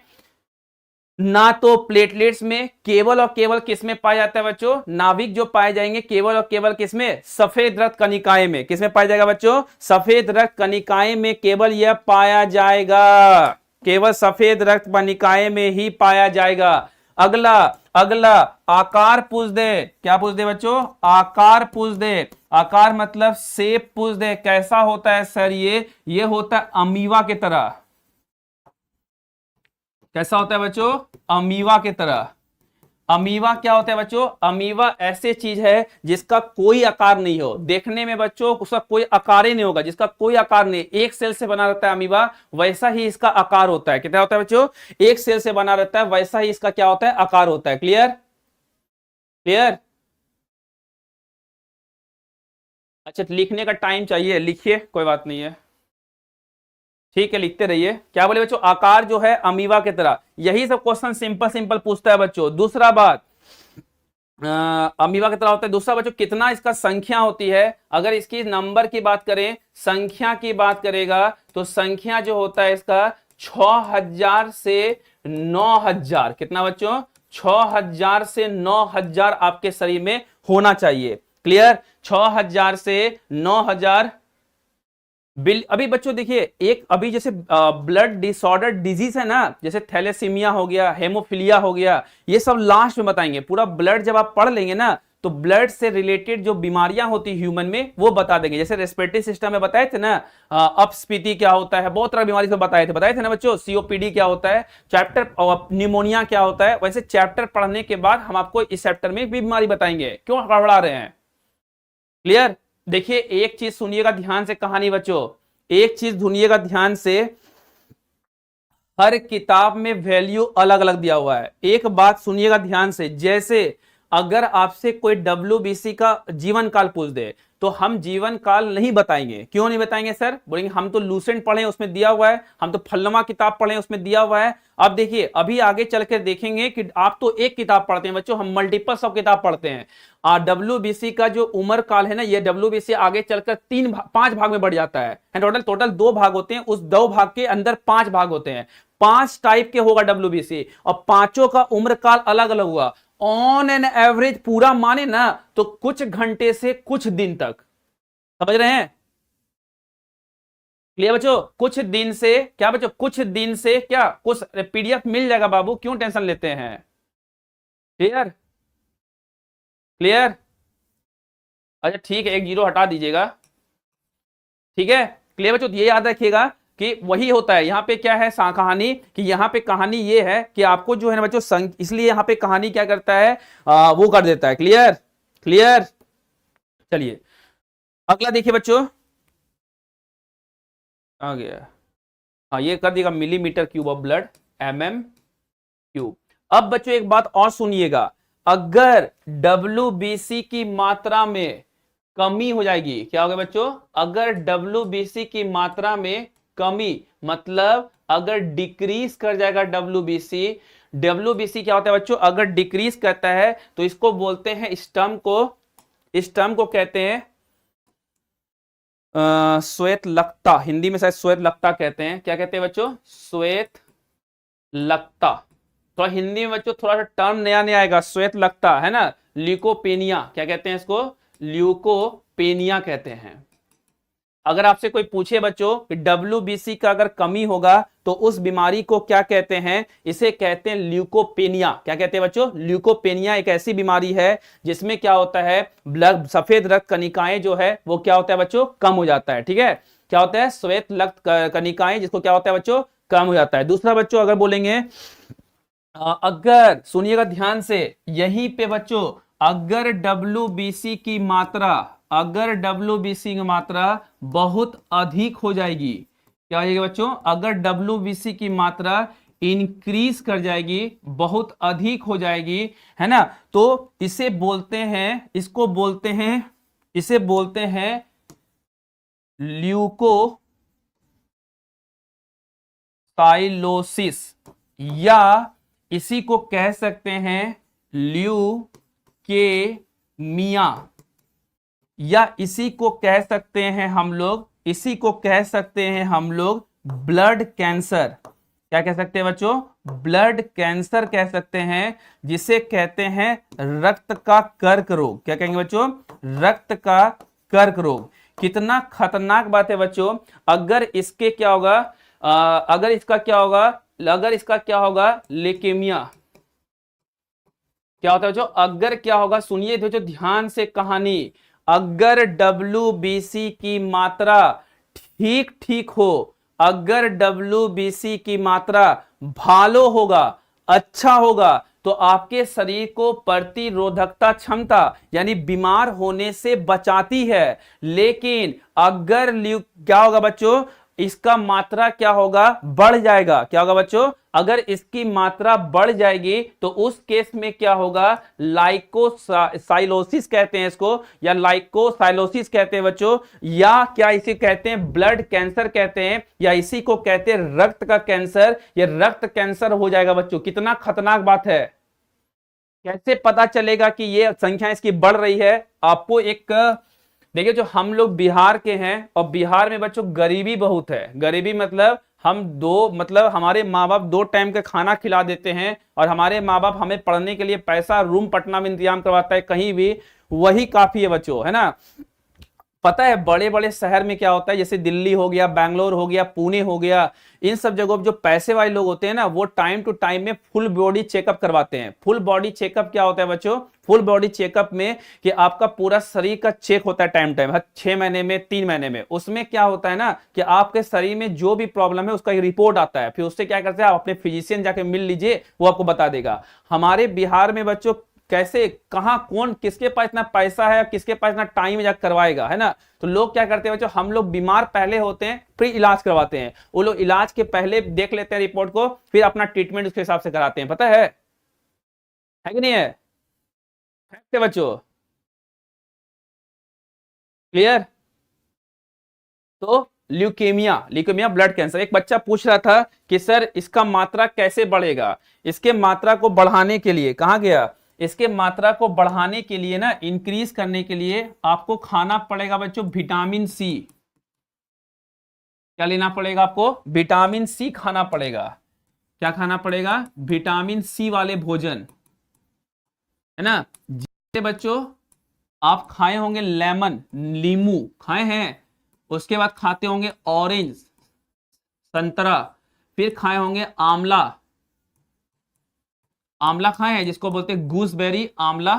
ना तो प्लेटलेट्स में, केवल और केवल किसमें पाया जाता है बच्चों? नाभिक जो पाए जाएंगे केवल और केवल किसमें? सफेद रक्त कनिकाएं में। किसमें पाया जाएगा बच्चों? सफेद रक्त कनिकाएं में केवल यह पाया जाएगा, केवल सफेद रक्त कनिकाएं में ही पाया जाएगा। अगला अगला आकार पूछ दे। क्या पूछ दे बच्चों? आकार पूछ दे। आकार मतलब शेप पूछ दे। कैसा होता है सर ये होता है अमीवा के तरह। कैसा होता है बच्चों? अमीवा के तरह। अमीबा क्या होता है बच्चों? अमीबा ऐसी चीज है जिसका कोई आकार नहीं हो, देखने में बच्चों उसका कोई आकार ही नहीं होगा, जिसका कोई आकार नहीं, एक सेल से बना रहता है अमीबा, वैसा ही इसका आकार होता है। कितना होता है बच्चों? एक सेल से बना रहता है, वैसा ही इसका क्या होता है? आकार होता है। क्लियर? क्लियर? अच्छा, लिखने का टाइम चाहिए, लिखिए, कोई बात नहीं है, ठीक है, लिखते रहिए। क्या बोले बच्चों? आकार जो है अमीबा की तरह, यही सब क्वेश्चन सिंपल सिंपल पूछता है बच्चों। दूसरा बात, अमीबा की तरह होता है। दूसरा बच्चों, कितना इसका संख्या होती है? अगर इसकी नंबर की बात करें, संख्या की बात करेगा, तो संख्या जो होता है इसका 6000 से 9000। कितना बच्चों? 6000 से 9000 आपके शरीर में होना चाहिए। क्लियर? 6000 से 9000। अभी बच्चों देखिए, एक अभी जैसे ब्लड डिसऑर्डर डिजीज है ना, जैसे थैलेसीमिया हो गया, हेमोफिलिया हो गया, ये सब लास्ट में बताएंगे। पूरा ब्लड जब आप पढ़ लेंगे ना, तो ब्लड से रिलेटेड जो बीमारियां होती है ह्यूमन में, वो बता देंगे। जैसे रेस्पिरेटरी सिस्टम में बताए थे ना, अपस्फीति क्या होता है, बहुत तरह की बीमारी से बताए थे ना बच्चों। सीओपीडी क्या होता है, चैप्टर न्यूमोनिया क्या होता है, वैसे चैप्टर पढ़ने के बाद हम आपको इस चैप्टर में भी बीमारी बताएंगे। क्यों पढ़ा रहे हैं? क्लियर? देखिए, एक चीज सुनिएगा ध्यान से कहानी बच्चों, एक चीज सुनिएगा ध्यान से, हर किताब में वैल्यू अलग अलग दिया हुआ है। एक बात सुनिएगा ध्यान से, जैसे अगर आपसे कोई डब्ल्यूबीसी का जीवन काल पूछ दे, तो हम जीवन काल नहीं बताएंगे। क्यों नहीं बताएंगे सर? बोलेंगे हम तो लूसेंट पढ़े, उसमें दिया हुआ है, हम तो फल्लमा किताब पढ़े, उसमें दिया हुआ है। अब देखिए, अभी आगे चल के देखेंगे कि आप तो एक किताब पढ़ते हैं बच्चों, हम मल्टीपल्स ऑफ किताब पढ़ते हैं। डब्ल्यूबीसी का जो उम्र काल है ना, ये डब्ल्यूबीसी आगे चलकर 5 भाग में बढ़ जाता है। टोटल 2 भाग होते हैं, उस 2 भाग के अंदर 5 भाग होते हैं। 5 टाइप के होगा डब्ल्यूबीसी, और पांचों का उम्र काल अलग अलग हुआ। ऑन एन एवरेज पूरा माने ना, तो कुछ घंटे से कुछ दिन तक। समझ रहे हैं? क्लियर बच्चों? कुछ दिन से क्या बच्चों? कुछ दिन से क्या? कुछ पीडीएफ मिल जाएगा बाबू, क्यों टेंशन लेते हैं? क्लियर? क्लियर? अच्छा ठीक है, 1 जीरो हटा दीजिएगा, ठीक है। क्लियर बच्चों? ये याद रखिएगा कि वही होता है। यहाँ पे क्या है कहानी, कि यहाँ पे कहानी ये है कि आपको जो है ना बच्चों, इसलिए यहाँ पे कहानी क्या करता है, वो कर देता है। क्लियर? क्लियर? चलिए अगला देखिए बच्चों, आ गया, हाँ ये कर देगा millimetre cube of blood, cube. अब बच्चों एक बात और सुनिएगा, अगर डब्ल्यूबीसी की मात्रा में कमी हो जाएगी, क्या होगा बच्चों? अगर डब्ल्यूबीसी की मात्रा में कमी, मतलब अगर डिक्रीज कर जाएगा डब्ल्यूबीसी, डब्ल्यूबीसी क्या होता है बच्चों? अगर डिक्रीज करता है तो इसको बोलते हैं, इस टर्म को कहते हैं श्वेत लकता। हिंदी में शायद श्वेत लकता कहते हैं। क्या कहते हैं बच्चों? श्वेत लकता। तो हिंदी में बच्चों थोड़ा सा टर्म नया नया आएगा, श्वेत लकता है ना, ल्यूकोपेनिया। क्या कहते हैं इसको? ल्यूकोपेनिया कहते हैं। अगर आपसे कोई पूछे बच्चों कि डब्ल्यूबीसी का अगर कमी होगा तो उस बीमारी को क्या कहते हैं? इसे कहते हैं ल्यूकोपेनिया। क्या कहते हैं बच्चों? ल्यूकोपेनिया एक ऐसी बीमारी है जिसमें क्या होता है, ब्लड सफेद रक्त कणिकाएं जो है वो क्या होता है बच्चों? कम हो जाता है। ठीक है, क्या होता है? श्वेत रक्त कणिकाएं, जिसको क्या होता है बच्चों? कम हो जाता है। दूसरा बच्चों अगर बोलेंगे, अगर सुनिएगा ध्यान से, यहीं पे बच्चों अगर डब्ल्यूबीसी की मात्रा, अगर डब्ल्यूबीसी की मात्रा बहुत अधिक हो जाएगी, क्या हो जाएगी बच्चों? अगर डब्ल्यूबीसी की मात्रा इंक्रीज कर जाएगी, बहुत अधिक हो जाएगी, है ना, तो इसे बोलते हैं, इसको बोलते हैं, इसे बोलते हैं ल्यूकोसाइलोसिस, या इसी को कह सकते हैं ल्यूकेमिया, या इसी को कह सकते हैं हम लोग, इसी को कह सकते हैं हम लोग ब्लड कैंसर। क्या कह सकते हैं बच्चों? ब्लड कैंसर कह सकते हैं, जिसे कहते हैं रक्त का कर्क रोग। क्या कहेंगे बच्चों? रक्त का कर्क रोग। कितना खतरनाक बात है बच्चों। अगर इसके क्या होगा, अगर इसका क्या होगा, अगर इसका क्या होगा, लेकेमिया, क्या होता है बच्चों? अगर क्या होगा, सुनिए बच्चों ध्यान से कहानी, अगर डब्ल्यूबीसी की मात्रा ठीक ठीक हो, अगर डब्ल्यूबीसी की मात्रा भालो होगा, अच्छा होगा, तो आपके शरीर को प्रतिरोधकता क्षमता यानी बीमार होने से बचाती है। लेकिन अगर क्या होगा बच्चों, इसका मात्रा क्या होगा, बढ़ जाएगा। क्या होगा बच्चों, अगर इसकी मात्रा बढ़ जाएगी तो उस केस में क्या होगा, लाइकोसाइलोसिस कहते हैं इसको, या लाइकोसाइलोसिस कहते हैं बच्चों, या क्या इसे कहते हैं ब्लड कैंसर कहते हैं, या इसी को कहते हैं रक्त का कैंसर। ये रक्त कैंसर हो जाएगा बच्चों। कितना खतरनाक बात है। कैसे पता चलेगा कि ये संख्या इसकी बढ़ रही है? आपको एक देखिए, जो हम लोग बिहार के हैं और बिहार में बच्चों गरीबी बहुत है। गरीबी मतलब हमारे माँ बाप 2 टाइम का खाना खिला देते हैं और हमारे माँ बाप हमें पढ़ने के लिए पैसा रूम पटना में इंतजाम करवाता है, कहीं भी वही काफी है बच्चों, है ना। पता है बड़े बड़े शहर में क्या होता है, जैसे दिल्ली हो गया, बैंगलोर हो गया, पुणे हो गया, इन सब जगहों पर जो पैसे वाले लोग होते हैं ना, वो टाइम टू टाइम में फुल बॉडी चेकअप करवाते हैं। फुल बॉडी चेकअप क्या होता है बच्चों, फुल बॉडी चेकअप में कि आपका पूरा शरीर का चेक होता है टाइम टाइम, हर 6 महीने में, 3 महीने में। उसमें क्या होता है ना कि आपके शरीर में जो भी प्रॉब्लम है उसका एक रिपोर्ट आता है, फिर उससे क्या करते हैं, आप अपने फिजिशियन जाके मिल लीजिए, वो आपको बता देगा। हमारे बिहार में बच्चों कैसे, कहां, कौन, किसके पास इतना पैसा है, किसके पास इतना टाइम जाकर करवाएगा, है ना। तो लोग क्या करते हैं बच्चों, हम लोग बीमार पहले होते हैं फिर इलाज करवाते हैं। वो लोग इलाज के पहले देख लेते हैं रिपोर्ट को, फिर अपना ट्रीटमेंट उसके हिसाब से कराते हैं। पता है कि नहीं है? है बच्चों, क्लियर? तो ल्यूकेमिया ब्लड कैंसर। एक बच्चा पूछ रहा था कि सर इसका मात्रा कैसे बढ़ेगा। इसके मात्रा को बढ़ाने के लिए, कहां गया, इसके मात्रा को बढ़ाने के लिए ना, इंक्रीज करने के लिए आपको खाना पड़ेगा बच्चों विटामिन सी। क्या लेना पड़ेगा आपको, विटामिन सी खाना पड़ेगा। क्या खाना पड़ेगा, विटामिन सी वाले भोजन, है ना। जैसे बच्चों आप खाए होंगे लेमन, नींबू खाए हैं, उसके बाद खाते होंगे ऑरेंज, संतरा, फिर खाए होंगे आंवला, आंवला खाए हैं जिसको बोलते हैं गूसबेरी आंवला,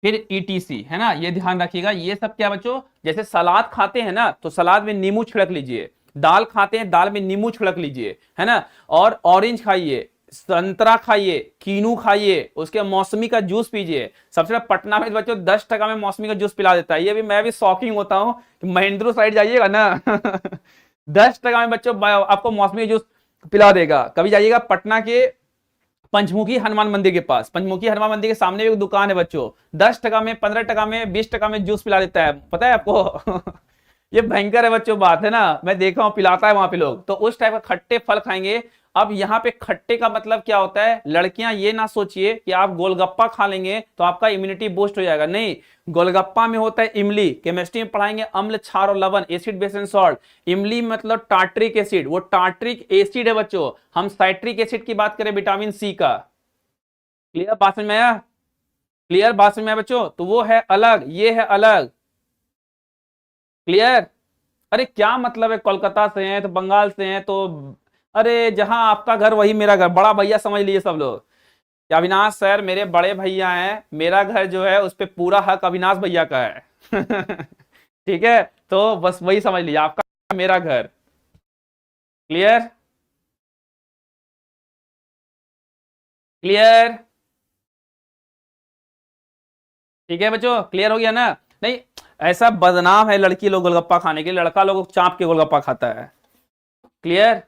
फिर ईटीसी, है ना। ये ध्यान रखिएगा। ये सब क्या बच्चों, जैसे सलाद खाते हैं ना, तो सलाद में नींबू छिड़क लीजिए, दाल खाते हैं दाल में नींबू छिड़क लीजिए, है ना। और ऑरेंज खाइए, संतरा खाइए, कीनू खाइए, उसके मौसमी का जूस पीजिए। सबसे पहले पटना में बच्चों 10 टका में मौसमी का जूस पिला देता है। ये भी मैं भी शॉकिंग होता हूँ कि महेंद्र साइड जाइएगा ना 10 टका में बच्चों आपको मौसमी जूस पिला देगा। कभी जाइएगा पटना के पंचमुखी हनुमान मंदिर के पास, पंचमुखी हनुमान मंदिर के सामने एक दुकान है बच्चों, 10 टका में, 15 टका में, 20 टका में जूस पिला देता है। पता है आपको ये भयंकर है बच्चों बात, है ना। मैं देखा हूं पिलाता है वहां पे लोग, तो उस टाइप का खट्टे फल खाएंगे। अब यहाँ पे खट्टे का मतलब क्या होता है, लड़कियां ये ना सोचिए कि आप गोलगप्पा खा लेंगे तो आपका इम्यूनिटी बूस्ट हो जाएगा, नहीं। गोलगप्पा में होता है इमली, केमिस्ट्री में पढ़ाएंगे अम्ल, क्षार और लवण, एसिड बेस एंड सॉल्ट। इमली मतलब टार्ट्रिक एसिड, वो टार्ट्रिक एसिड है बच्चों। हम साइट्रिक एसिड की बात करें विटामिन सी का। क्लियर बात समझ में आया? क्लियर बात समझ में आया बच्चों? तो वो है अलग, ये है अलग। क्लियर? अरे क्या मतलब है, कोलकाता से हैं तो बंगाल से हैं तो, अरे जहां आपका घर वही मेरा घर, बड़ा भैया समझ लीजिए सब लोग। अविनाश सर मेरे बड़े भैया हैं, मेरा घर जो है उस पर पूरा हक अविनाश भैया का है ठीक है, तो बस वही समझ लीजिए, आपका मेरा घर। क्लियर? क्लियर? ठीक है बच्चों, क्लियर हो गया ना? नहीं, ऐसा बदनाम है लड़की लोग गोलगप्पा खाने के, लड़का लोग चाप के गोलगप्पा खाता है। क्लियर?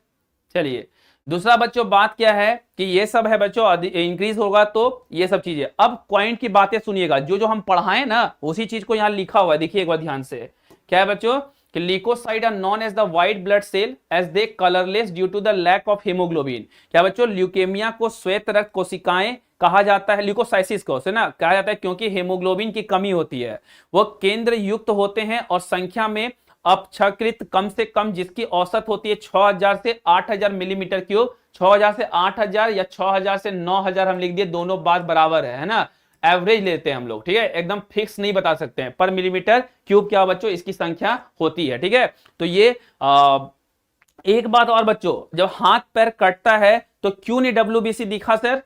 चलिए दूसरा बच्चों बात क्या है कि ये सब है बच्चों, इंक्रीज होगा तो ये सब चीजें। अब पॉइंट की बातें सुनिएगा, जो जो हम पढ़ाएं ना उसी चीज को यहां लिखा हुआ है, देखिए एक बार ध्यान से। क्या है बच्चों कि leukocyte are known as the white blood cell as they colourless due to the lack of haemoglobin. क्या बच्चों, ल्यूकेमिया को श्वेत रक्त कोशिकाएं कहा जाता है, ल्यूकोसाइसिस को, है ना, कहा जाता है क्योंकि हीमोग्लोबिन की कमी होती है। वो केंद्र युक्त होते हैं और संख्या में अपक्षकृत कम से कम, जिसकी औसत होती है 6000 से 8000 मिलीमीटर क्यूब। 6000 से 8000 या 6000 से 9000 हम लिख दिए, दोनों बात बराबर है ना। एवरेज लेते हैं हम लोग, ठीक है, एकदम फिक्स नहीं बता सकते हैं। पर मिलीमीटर क्यूब क्या बच्चों, इसकी संख्या होती है, ठीक है। तो ये एक बात और बच्चों, जब हाथ पैर कटता है तो क्यों नहीं WBC दिखा सर?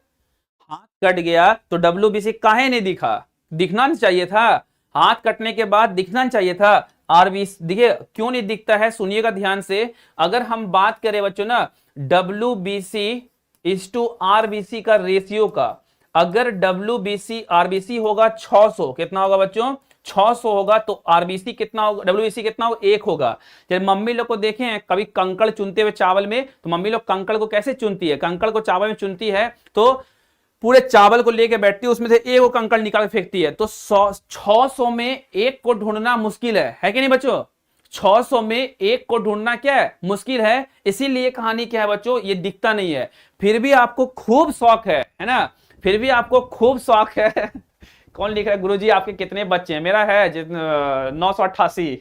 हाथ कट गया तो WBC काहे नहीं दिखा? दिखना नहीं चाहिए था, हाथ कटने के बाद दिखना चाहिए था। आरबीसी देखिए क्यों नहीं दिखता है, सुनिएगा ध्यान से। अगर हम बात करें बच्चों ना WBC इज टू RBC का रेशियो का, अगर WBC RBC होगा 600, कितना होगा बच्चों 600 होगा, तो RBC कितना होगा, WBC कितना होगा 1 होगा। जब मम्मी लोग को देखें कभी कंकड़ चुनते हुए चावल में, तो मम्मी लोग कंकड़ को कैसे चुनती है, कंकड़ को चावल में चुनती है तो पूरे चावल को लेके बैठती है, उसमें से एक कंकड़ निकाल फेंकती है। तो 600 में एक को ढूंढना मुश्किल है कि नहीं बच्चों? 600 में एक को ढूंढना क्या है, मुश्किल है। इसीलिए कहानी क्या है बच्चों, ये दिखता नहीं है, फिर भी आपको खूब शौक है ना, फिर भी आपको खूब शौक है। कौन लिख रहा है गुरुजी आपके कितने बच्चे हैं? मेरा है 988।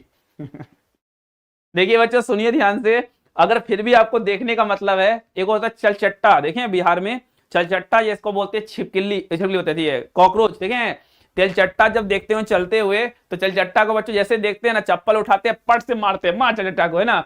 देखिए बच्चों सुनिए ध्यान से, अगर फिर भी आपको देखने का मतलब है, एक होता है चलचट्टा, देखें बिहार में चलचट्टा, ये इसको बोलते हैं छिपकली, छिपकली होती है कॉकरोच, देखें तेलचट्टा जब देखते हो चलते हुए, तो चलचट्टा को बच्चों जैसे देखते हैं ना, चप्पल उठाते हैं पट से मारते हैं, मार चलचट्टा को, है ना।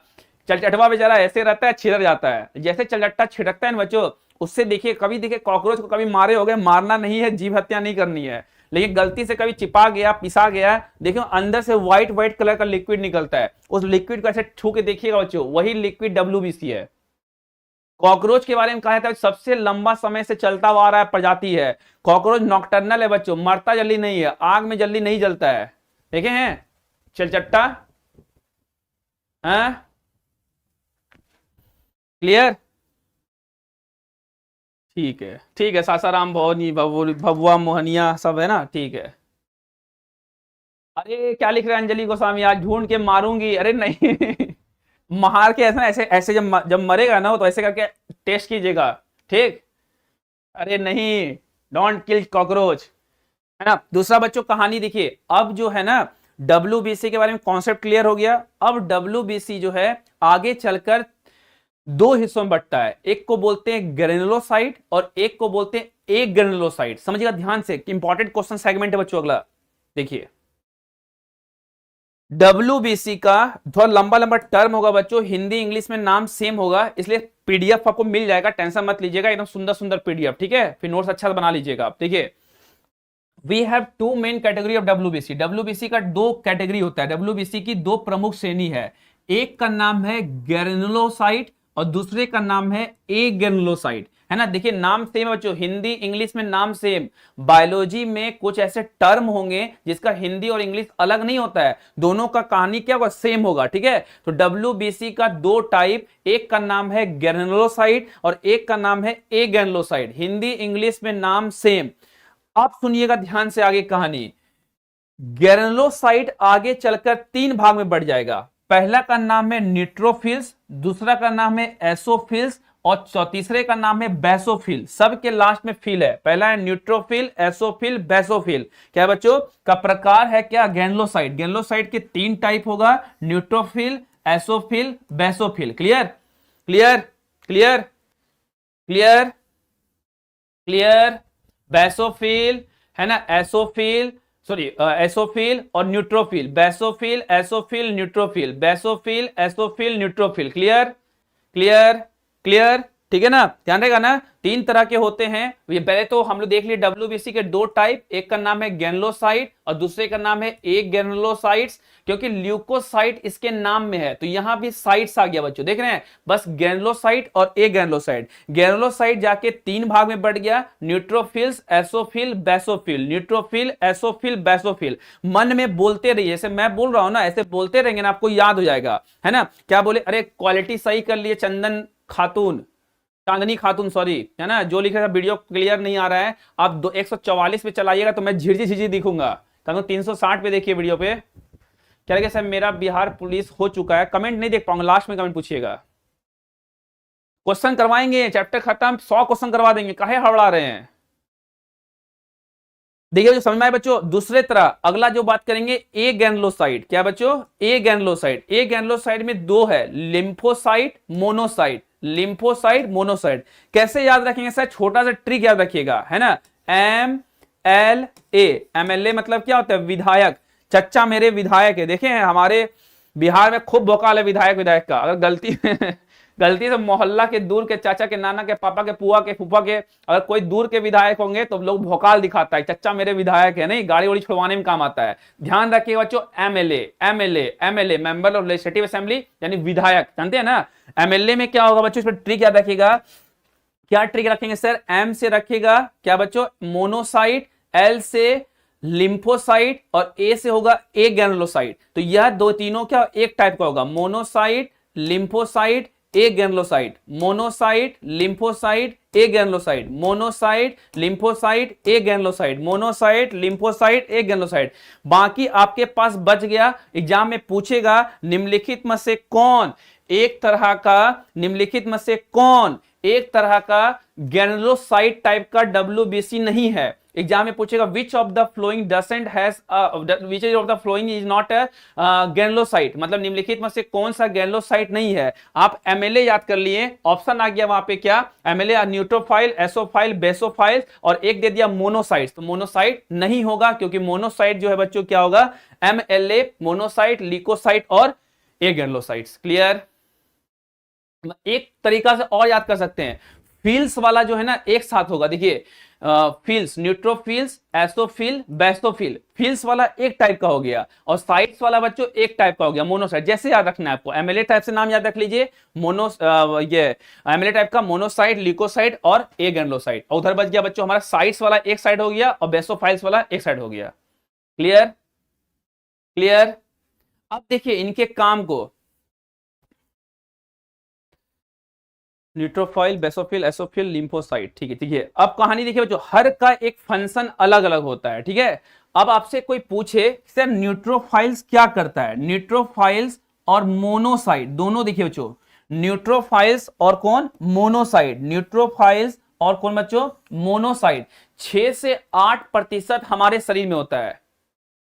चलचटवा बेचारा ऐसे रहता है, छिड़क जाता है, जैसे चलचट्टा छिड़कता है ना बच्चों, उससे देखिए कभी देखिए कॉकरोच को कभी मारे हो गए, मारना नहीं है, जीव हत्या नहीं करनी है, लेकिन गलती से कभी चिपा गया, पिसा गया, देखियो अंदर से व्हाइट व्हाइट कलर का लिक्विड निकलता है, उस लिक्विड को ऐसे छू के देखिएगा बच्चों, वही लिक्विड WBC है। कॉकरोच के बारे में कहा था सबसे लंबा समय से चलता हुआ आ रहा है प्रजाति है कॉकरोच, नॉकटर्नल है बच्चों, मरता जल्दी नहीं है, आग में जल्दी नहीं जलता है, देखे हैं चलचट्टा, हाँ क्लियर, ठीक है, सासाराम भवनी भभुआ मोहनिया सब है ना, ठीक है। अरे क्या लिख रहे हैं अंजलि गोस्वामी, आज ढूंढ के मारूंगी, अरे नहीं। मार के ऐसा ऐसे ऐसे जब मरेगा ना तो ऐसे करके टेस्ट कीजिएगा, ठीक। अरे नहीं, डोंट किल कॉकरोच, है ना। दूसरा बच्चों कहानी देखिए, अब जो है ना WBC के बारे में कॉन्सेप्ट क्लियर हो गया। अब WBC जो है आगे चलकर दो हिस्सों में बंटता है, एक को बोलते हैं ग्रेनुलोसाइट और एक को बोलते हैं ए ग्रेनुलोसाइट। समझिएगा ध्यान से, इंपॉर्टेंट क्वेश्चन सेगमेंट है बच्चों। अगला देखिए, WBC का थोड़ा लंबा लंबा टर्म होगा बच्चों, हिंदी इंग्लिश में नाम सेम होगा, इसलिए PDF आपको मिल जाएगा, टेंशन मत लीजिएगा, एकदम सुंदर सुंदर PDF, ठीक है। फिर नोट्स अच्छा बना लीजिएगा आप। देखिए, we have two main category of WBC। WBC का दो कैटेगरी होता है, WBC की दो प्रमुख श्रेणी है, एक का नाम है ग्रेनुलोसाइट और दूसरे का नाम है ए ग्रेनुलोसाइट, है ना। देखिए नाम सेम है बच्चों, हिंदी इंग्लिश में नाम सेम, बायोलॉजी में कुछ ऐसे टर्म होंगे जिसका हिंदी और इंग्लिश अलग नहीं होता है, दोनों का कहानी क्या होगा, सेम होगा, ठीक है। तो WBC का दो टाइप, एक का नाम है ग्रेनुलोसाइट और एक का नाम है ए ग्रेनुलोसाइट, हिंदी इंग्लिश में नाम सेम। आप सुनिएगा ध्यान से आगे कहानी, ग्रेनुलोसाइट आगे चलकर तीन भाग में बढ़ जाएगा, पहला का नाम है न्यूट्रोफिल्स, दूसरा का नाम है एसोफिल्स और तीसरे का नाम है बेसोफिल। सबके लास्ट में फिल है, पहला है न्यूट्रोफिल, एसोफिल, बेसोफिल। क्या है बच्चों का प्रकार है क्या, ग्रेनुलोसाइट। ग्रेनुलोसाइट के तीन टाइप होगा, neutrophil, eosinophil, basophil. Clear clear clear clear clear. Basophil है ना, एसोफिल, सॉरी एसोफिल और neutrophil, basophil, eosinophil, neutrophil, basophil, eosinophil, neutrophil. Clear clear clear, ठीक है ना। ध्यान रहेगा ना, तीन तरह के होते हैं ये। पहले तो हम लोग देख लिए WBC के दो टाइप, एक का नाम है ग्रेनुलोसाइट और दूसरे का नाम है ए ग्रेनुलोसाइट्स, क्योंकि ल्यूकोसाइट इसके नाम में है तो यहां भी साइट्स आ गया बच्चों, देख रहे हैं, बस ग्रेनुलोसाइट और ए ग्रेनुलोसाइट। ग्रेनुलोसाइट जाके तीन भाग में बढ़ गया, neutrophils, एसोफिल, basophil, neutrophil, eosinophil, basophil. मन में बोलते रहिए, जैसे मैं बोल रहा हूं ना ऐसे बोलते रहेंगे ना, आपको याद हो जाएगा, है ना। क्या बोले, अरे क्वालिटी सही कर लिए चंदन खातून, चांदनी खातून, सॉरी, है ना, जो लिखा था वीडियो क्लियर नहीं आ रहा है, आप 144 पे चलाइएगा तो मैं झिझी झिझी दिखूंगा, 360 पे देखिए वीडियो पे। क्या लगे सर मेरा बिहार पुलिस हो चुका है, कमेंट नहीं देख पाऊंगा, लास्ट में कमेंट पूछिएगा। क्वेश्चन करवाएंगे, चैप्टर खत्म, 100 क्वेश्चन करवा देंगे, काहे हड़बड़ा रहे हैं। देखिए जो समझ में आए बच्चों। दूसरे तरह अगला जो बात करेंगे, ए ग्रेनुलोसाइट। क्या बच्चों, ए ग्रेनुलोसाइट। ए ग्रेनुलोसाइट में दो है, लिम्फोसाइट, मोनोसाइट, लिम्फोसाइट, मोनोसाइट। कैसे याद रखेंगे सर, छोटा सा ट्रिक याद रखिएगा, है ना। MLA, MLA मतलब क्या होता है, विधायक, चच्चा मेरे विधायक है। देखें हमारे बिहार में खूब भोकाल है विधायक विधायक का, अगर गलती से मोहल्ला के दूर के चाचा के, नाना के, पापा के, पुआ के, फूफा के, अगर कोई दूर के विधायक होंगे तो लोग भोकाल दिखाता है, चच्चा मेरे विधायक है, नहीं गाड़ी वाड़ी छुड़वाने में काम आता है। ध्यान रखिएगा बच्चों, MLA, MLA, MLA member of legislative assembly, यानी विधायक, जानते हैं ना। MLA में क्या होगा बच्चों, इस पर ट्रिक याद रखिएगा, क्या ट्रिक रखेंगे सर? एम से रखेगा क्या बच्चों? मोनोसाइट, एल से लिम्फोसाइट और ए से होगा ए ग्रैनुलोसाइट। तो यह दो तीनों क्या एक टाइप का होगा, मोनोसाइट, लिम्फोसाइट, ए ग्रैनुलोसाइट, मोनोसाइट, लिम्फोसाइट, ए ग्रैनुलोसाइट, मोनोसाइट, लिम्फोसाइट, ए ग्रैनुलोसाइट, मोनोसाइट, लिम्फोसाइट, ए ग्रैनुलोसाइट। बाकी आपके पास बच गया, एग्जाम में पूछेगा निम्नलिखित में से कौन एक तरह का, निम्नलिखित में से कौन एक तरह का ग्रैनुलोसाइट टाइप का WBC नहीं है। एग्जाम में पूछेगा which of the following decent has, which of the following is not a granulocyte, मतलब निम्नलिखित में से कौन सा ग्रैनुलोसाइट नहीं है। आप एमएलए याद कर लिए, ऑप्शन आ गया वहां पे क्या, एमएलए न्यूट्रोफाइल, एसोफाइल, बेसोफाइल और एक दे दिया मोनोसाइट। तो मोनोसाइट नहीं होगा क्योंकि मोनोसाइट जो है बच्चों क्या होगा, एमएलए, मोनोसाइट, लिकोसाइट और ए ग्रैनुलोसाइट्स। क्लियर? एक तरीका से और याद कर सकते हैं, फील्स वाला जो है ना एक साथ होगा। देखिए फील्स, न्यूट्रोफिल्स, एसोफिल, बेसोफिल, फील्स वाला एक टाइप का हो गया और साइट्स वाला बच्चों एक टाइप का हो गया, मोनोसाइट। जैसे याद रखना है आपको, एमएलए टाइप से नाम याद रख लीजिए, ये एमएलए टाइप का मोनोसाइट, लिकोसाइट और ए ग्रैनुलोसाइट। और उधर बच गया बच्चों हमारा साइट्स वाला एक साइड हो गया और बेसोफाइल्स वाला एक साइड हो गया। क्लियर? क्लियर? अब देखिए इनके काम को, न्यूट्रोफाइल, बेसोफिल, एसोफिल, लिम्फोसाइट। ठीक है। अब कहानी देखिए बच्चों, हर का एक फंक्शन अलग अलग होता है। ठीक है, अब आपसे कोई पूछे सर न्यूट्रोफाइल्स क्या करता है, न्यूट्रोफाइल्स और मोनोसाइट दोनों, देखिए बच्चों न्यूट्रोफाइल्स और कौन, मोनोसाइट, न्यूट्रोफाइल्स और कौन बच्चों, मोनोसाइट 6 से 8% हमारे शरीर में होता है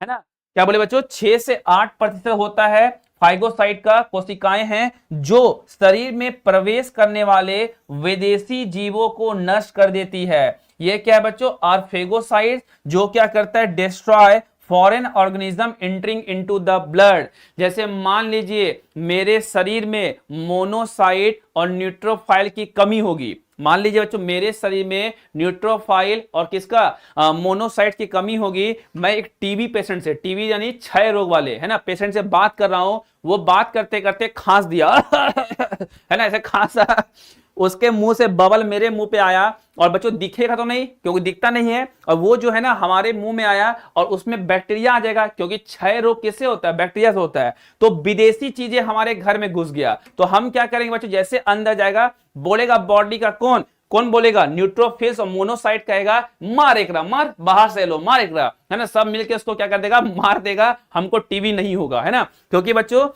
ना। क्या बोले बच्चों, 6 से 8% होता है फाइगोसाइट का कोशिकाएं हैं जो शरीर में प्रवेश करने वाले विदेशी जीवों को नष्ट कर देती है। यह क्या है बच्चों, आर जो क्या करता है, destroy foreign organism entering into the blood. जैसे मान लीजिए मेरे शरीर में मोनोसाइट और न्यूट्रोफाइल की कमी होगी, मान लीजिए बच्चों मेरे शरीर में न्यूट्रोफाइल और किसका, मोनोसाइट की कमी होगी। मैं एक टीबी पेशेंट से, टीबी यानी क्षय रोग वाले है ना पेशेंट से बात कर रहा हूं, वो बात करते करते खांस दिया है ना, ऐसे खांसा, उसके मुंह से बबल मेरे मुंह पे आया और बच्चों दिखेगा तो नहीं क्योंकि दिखता नहीं है, और वो जो है ना हमारे मुंह में आया और उसमें बैक्टीरिया आ जाएगा क्योंकि क्षय रोग किससे होता है, बैक्टीरिया से होता है। तो विदेशी चीजें हमारे घर में घुस गया, तो हम क्या करेंगे बच्चों, जैसे अंदर जाएगा बोलेगा बॉडी का कौन कौन बोलेगा, न्यूट्रोफिल्स और मोनोसाइट कहेगा मार एक रहा, मार बाहर से लो, मार एक रहा, है ना, सब मिलके उसको क्या कर देगा, मार देगा, हमको टीबी नहीं होगा, है ना। क्योंकि बच्चों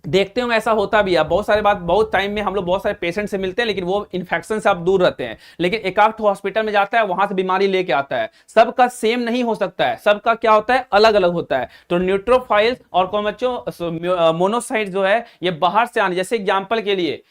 देखते हो ऐसा होता भी है, बहुत सारे बात, बहुत टाइम में हम लोग बहुत सारे पेशेंट से मिलते हैं लेकिन वो इन्फेक्शन से आप दूर रहते हैं, लेकिन एक आध हॉस्पिटल में जाता है वहां से बीमारी लेके आता है, सबका सेम नहीं हो सकता है, सबका क्या होता है, अलग अलग होता है। तो न्यूट्रोफाइल्स और कौन बच्चों, मोनोसाइट जो है ये बाहर से आने, जैसे एग्जाम्पल के लिए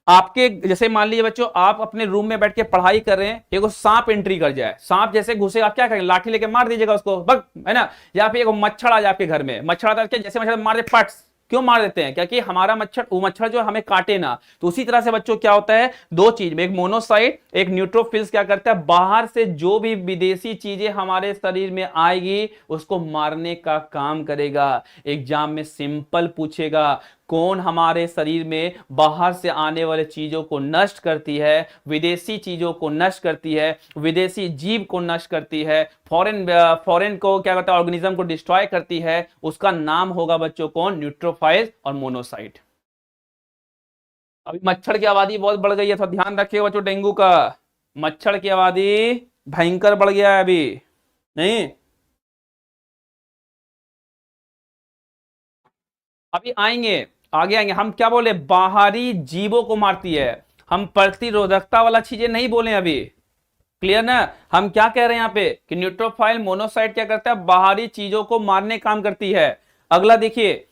आपके, जैसे मान लीजिए बच्चों आप अपने रूम में बैठ के पढ़ाई कर रहे हैं, एगो सांप एंट्री कर जाए, सांप जैसे घुसे आप क्या करेंगे, लाठी लेके मार दीजिएगा उसको बग, है ना। या फिर एगो मच्छर आ जाए आपके घर में, मच्छर आता है, जैसे मच्छर मार दे पट, क्यों मार देते हैं, क्योंकि हमारा मच्छर, वो मच्छर जो हमें काटे ना। तो उसी तरह से बच्चों क्या होता है, दो चीज में, एक मोनोसाइट एक न्यूट्रोफिल्स क्या करता है, बाहर से जो भी विदेशी चीजें हमारे शरीर में आएगी उसको मारने का काम करेगा। एग्जाम में सिंपल पूछेगा कौन हमारे शरीर में बाहर से आने वाले चीजों को नष्ट करती है, विदेशी चीजों को नष्ट करती है, विदेशी जीव को नष्ट करती है, फॉरेन को क्या करता है, ऑर्गेनिज्म को डिस्ट्रॉय करती है, उसका नाम होगा बच्चों कौन, न्यूट्रोफाइल और मोनोसाइट। अभी मच्छर की आबादी बहुत बढ़ गई है, तो ध्यान रखिएगा बच्चों, डेंगू का मच्छर की आबादी भयंकर बढ़ गया है अभी, नहीं अभी आएंगे, आगे आएंगे। हम क्या बोले, बाहरी जीवों को मारती है, हम प्रतिरोधकता वाला चीजें नहीं बोले अभी। क्लियर ना, हम क्या कह रहे हैं यहाँ पे कि न्यूट्रोफाइल मोनोसाइट क्या करता है, बाहरी चीजों को मारने काम करती है। अगला देखिए,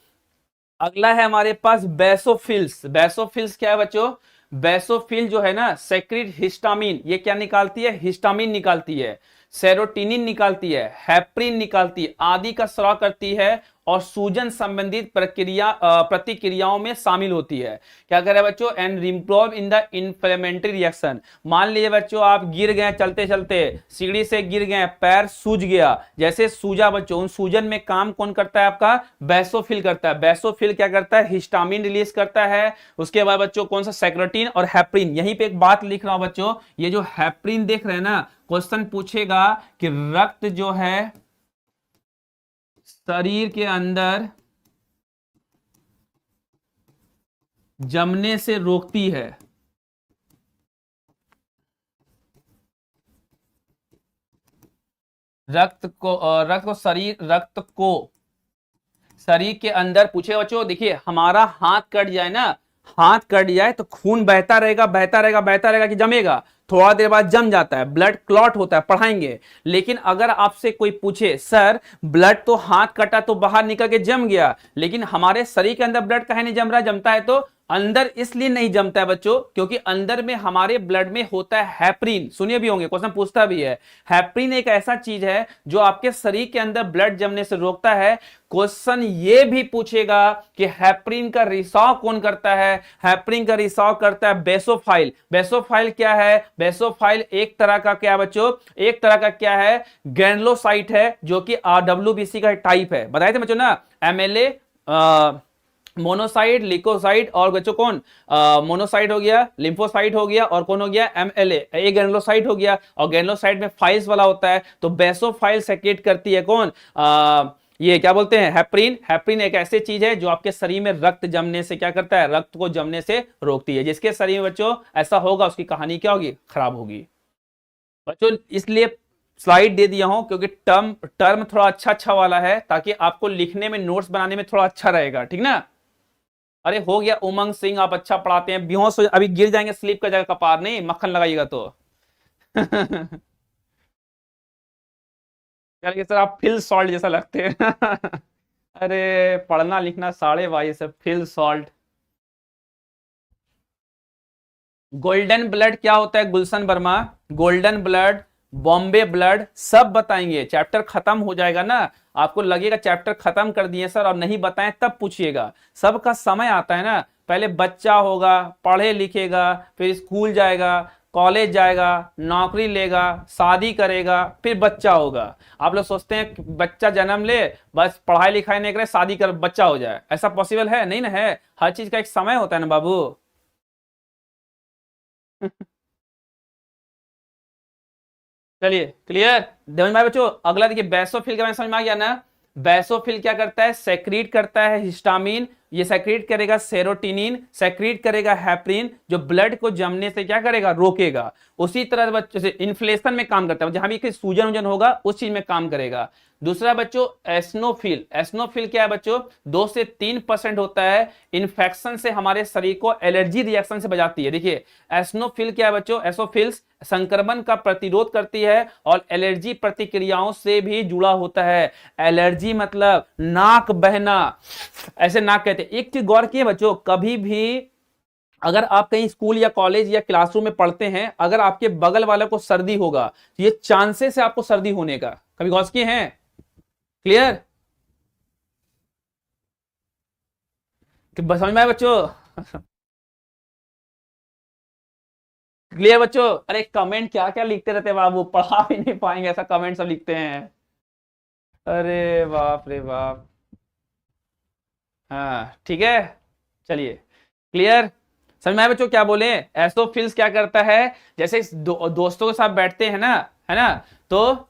अगला है हमारे पास बेसोफिल्स। बेसोफिल्स क्या है बच्चों, बेसोफिल जो है ना सेक्रेट हिस्टामिन, ये क्या निकालती है, हिस्टामिन निकालती है, सेरोटिनिन निकालती है, हेपरिन निकालती है, आदि का स्राव करती है और सूजन संबंधित प्रतिक्रियाओं में शामिल होती है। क्या कर रहा है बच्चों? And improve in the inflammatory reaction. मान लीजिए बच्चों आप गिर गए, चलते चलते सीढ़ी से गिर गए, पैर सूज गया, जैसे सूजा बच्चों, उन सूजन में काम कौन करता है? आपका बेसोफिल करता है। बेसोफिल क्या करता है? हिस्टामिन रिलीज करता है। उसके बाद बच्चों कौन सा? सेक्रोटिन और हेपरिन। यहीं पे एक बात लिख रहा हूं बच्चों, ये जो हेपरिन देख रहे हैं ना, क्वेश्चन पूछेगा कि रक्त जो है शरीर के अंदर जमने से रोकती है। रक्त को शरीर के अंदर पूछे बच्चों, देखिए हमारा हाथ कट जाए ना, हाथ कट जाए तो खून बहता रहेगा, बहता रहेगा, बहता रहेगा कि जमेगा? थोड़ा देर बाद जम जाता है, ब्लड क्लॉट होता है, पढ़ाएंगे। लेकिन अगर आपसे कोई पूछे सर ब्लड तो हाथ कटा तो बाहर निकल के जम गया, लेकिन हमारे शरीर के अंदर ब्लड काहे नहीं जम रहा? जमता है तो अंदर इसलिए नहीं जमता है बच्चों क्योंकि अंदर में हमारे ब्लड में होता है हेपरिन। सुनिए भी होंगे, क्वेश्चन पूछता भी है। हेपरिन एक ऐसा चीज है जो आपके शरीर के अंदर ब्लड जमने से रोकता है। क्वेश्चन ये भी पूछेगा कि हेपरिन का रिसाव कौन करता है? हेपरिन का रिसाव करता है बेसोफाइल। बेसोफाइल क्या है? बेसोफाइल एक तरह का क्या बच्चों? एक तरह का क्या है? ग्रैनुलोसाइट है, जो कि RWBC का टाइप है। बताए थे बच्चों ना, MLA, मोनोसाइट, लिकोसाइट, और बच्चों कौन? मोनोसाइट हो गया, लिम्फोसाइट हो गया, और कौन हो गया? MLA, ये ग्रैनुलोसाइट हो गया। और ग्रैनुलोसाइट में फाइल्स वाला होता है, तो बेसोफाइल सेक्रेट करती है कौन? ये क्या बोलते हैं? हेपरिन। हेपरिन एक ऐसी चीज है जो आपके शरीर में रक्त जमने से क्या करता है? रक्त को जमने से रोकती है। जिसके शरीर में बच्चों ऐसा होगा उसकी कहानी क्या होगी? खराब होगी बच्चों। इसलिए स्लाइड दे दिया हूं क्योंकि टर्म टर्म थोड़ा अच्छा अच्छा वाला है, ताकि आपको लिखने में, नोट्स बनाने में थोड़ा अच्छा रहेगा, ठीक ना? अरे हो गया उमंग सिंह, आप अच्छा पढ़ाते हैं। बेहोश हो अभी गिर जाएंगे, स्लीप का जगह कपार नहीं, मक्खन लगाइएगा तो। चलिए सर, आप फिल सॉल्ट जैसा लगते हैं। अरे पढ़ना लिखना साढ़े 22 से फिल सॉल्ट। गोल्डन ब्लड क्या होता है Gulshan Verma? Golden blood, Bombay blood, सब बताएंगे। चैप्टर खत्म हो जाएगा ना, आपको लगेगा चैप्टर खत्म कर दिए सर और नहीं बताएं, तब पूछिएगा। सबका समय आता है ना, पहले बच्चा होगा, पढ़े लिखेगा, फिर स्कूल जाएगा, कॉलेज जाएगा, नौकरी लेगा, शादी करेगा, फिर बच्चा होगा। आप लोग सोचते हैं कि बच्चा जन्म ले, बस पढ़ाई लिखाई नहीं करे, शादी कर बच्चा हो जाए, ऐसा पॉसिबल है? नहीं ना है। हर चीज का एक समय होता है ना बाबू। चलिए क्लियर समझ में आया बच्चों? अगला देखिए बेसोफिल के बारे में समझ में आ गया ना। बेसोफिल क्या करता है? सेक्रीट करता है हिस्टामिन, ये सेक्रीट करेगा सेरोटिनिन, सेक्रीट करेगा हेपरिन, जो ब्लड को जमने से क्या करेगा? रोकेगा। उसी तरह बच्चों से इन्फ्लेशन में काम करता है, जहां भी सूजन वजन होगा उस चीज में काम करेगा। दूसरा बच्चों एस्नोफिल। एस्नोफिल क्या है बच्चों? 2 से 3% होता है, इन्फेक्शन से हमारे शरीर को एलर्जी रिएक्शन से बचाती है। देखिए एस्नोफिल क्या है बच्चों? एसोफिल्स संक्रमण का प्रतिरोध करती है और एलर्जी प्रतिक्रियाओं से भी जुड़ा होता है। एलर्जी मतलब नाक बहना, ऐसे नाक कहते हैं। एक चीज गौर किए बच्चों, कभी भी अगर आप कहीं स्कूल या कॉलेज या क्लासरूम में पढ़ते हैं, अगर आपके बगल वाले को सर्दी होगा तो ये चांसेस है आपको सर्दी होने का। कभी गौर किए हैं? क्लियर? समझ में आया बच्चों? क्लियर बच्चों? अरे कमेंट क्या क्या लिखते रहते हैं बाबू, पढ़ा भी नहीं पाएंगे, ऐसा कमेंट सब लिखते हैं। अरे बाप रे बाप। हाँ ठीक है, चलिए क्लियर समझ में आया बच्चों? क्या बोले? एसोफिल्स क्या करता है? जैसे दोस्तों के साथ बैठते हैं ना, है ना, तो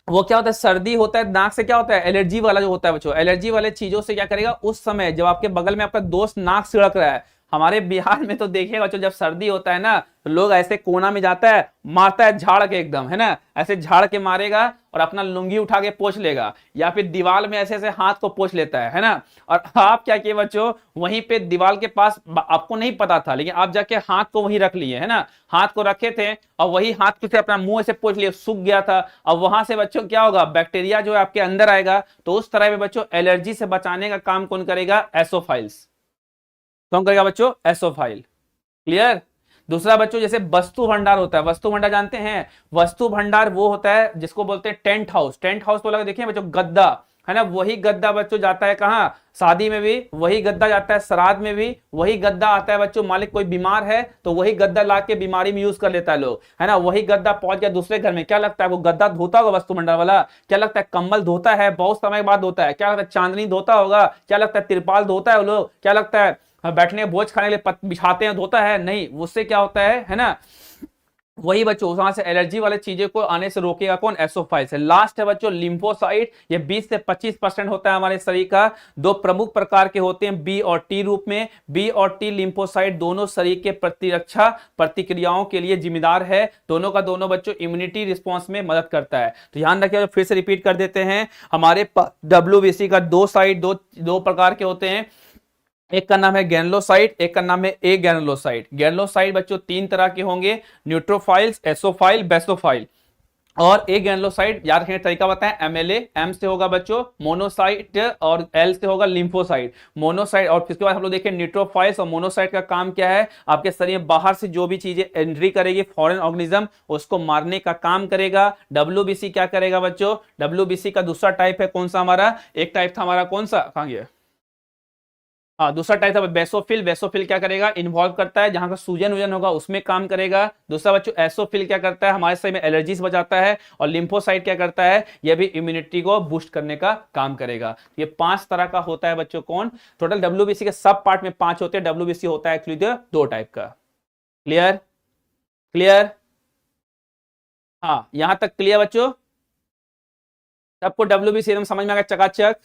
वो क्या होता है? सर्दी होता है, नाक से क्या होता है? एलर्जी वाला जो होता है बच्चों, एलर्जी वाले चीजों से क्या करेगा? उस समय जब आपके बगल में आपका दोस्त नाक सिड़क रहा है, हमारे बिहार में तो देखिएगा बच्चों, जब सर्दी होता है ना तो लोग ऐसे कोना में जाता है, मारता है झाड़ के एकदम, है ना, ऐसे झाड़ के मारेगा और अपना लुंगी उठा के पोंछ लेगा, या फिर दीवार में ऐसे ऐसे हाथ को पोंछ लेता है ना। और आप क्या किए बच्चों? वहीं पे दीवार के पास, आपको नहीं पता था लेकिन आप जाके हाथ को वहीं रख लिए, है ना, हाथ को रखे थे और वही हाथ से अपना मुंह से पोंछ लिए, सूख गया था। अब वहां से बच्चों क्या होगा? बैक्टीरिया जो है आपके अंदर आएगा। तो उस तरह में बच्चों एलर्जी से बचाने का काम कौन करेगा? एसोफाइल्स। कौन करेगा बच्चों? एसोफाइल। क्लियर? दूसरा बच्चों जैसे वस्तु भंडार होता है, वस्तु भंडार जानते हैं? वस्तु भंडार वो होता है जिसको बोलते हैं टेंट हाउस। टेंट हाउस तो लगा देखिए बच्चों, गद्दा, है ना, वही गद्दा बच्चों जाता है कहाँ, शादी में भी वही गद्दा जाता है, श्राद्ध में भी वही गद्दा आता है बच्चों। मालिक कोई बीमार है तो वही गद्दा ला के बीमारी में यूज कर लेता है लोग, है ना। वही गद्दा पहुंच गया दूसरे घर में, क्या लगता है वो गद्दा धोता होगा वस्तुमंडल वाला, क्या लगता है कंबल धोता है, बहुत समय बाद धोता है, क्या लगता है चांदनी धोता होगा, क्या लगता है तिरपाल धोता है वो लोग, क्या लगता है बैठने भोज खाने के लिए बिछाते हैं धोता है, नहीं, उससे क्या होता है ना, वही बच्चों वहां से एलर्जी वाले चीजें को आने से रोकेगा कौन, एसोफाइल से। लास्ट है बच्चों लिम्फोसाइट, ये 20 से 25% होता है हमारे शरीर का। दो प्रमुख प्रकार के होते हैं बी और टी रूप में। बी और टी लिम्फोसाइट दोनों शरीर के प्रतिरक्षा प्रतिक्रियाओं के लिए जिम्मेदार है, दोनों का दोनों बच्चों इम्यूनिटी रिस्पॉन्स में मदद करता है। तो ध्यान रखिए, फिर से रिपीट कर देते हैं, हमारे WBC का दो प्रकार के होते हैं, एक का नाम है ग्रैनुलोसाइट, एक का नाम है ए ग्रैनुलोसाइट। ग्रैनुलोसाइट बच्चों 3 तरह के होंगे, न्यूट्रोफाइल्स, एसोफाइल, बेसोफाइल। और ए ग्रैनुलोसाइट याद रखने का तरीका बताएं, MLA, एम से होगा बच्चों मोनोसाइट और एल से होगा लिम्फोसाइट। मोनोसाइट और इसके बाद हम लोग देखें न्यूट्रोफाइल्स और मोनोसाइट का काम क्या है, आपके शरीर में बाहर से जो भी चीजें एंट्री करेगी फॉरेन ऑर्गेनिज्म उसको मारने का काम करेगा। WBC क्या करेगा बच्चों, WBC का दूसरा टाइप है कौन सा हमारा, एक टाइप था हमारा कौन सा, कहां गया, हाँ दूसरा टाइप था बेसोफिल। बेसोफिल क्या करेगा, इन्वॉल्व करता है जहां का सूजन वूजन होगा उसमें काम करेगा। दूसरा बच्चों एसोफिल क्या करता है, हमारे शरीर में एलर्जीज बचाता है। और लिम्फोसाइट क्या करता है, यह भी इम्यूनिटी को बूस्ट करने का काम करेगा। ये 5 तरह का होता है बच्चों कौन, टोटल WBC के सब पार्ट में 5 होते हैं, WBC होता है एक्चुअली 2 टाइप का। क्लियर, क्लियर, हाँ यहां तक क्लियर बच्चों, सबको WBC एकदम समझ में आ गया चकाचक,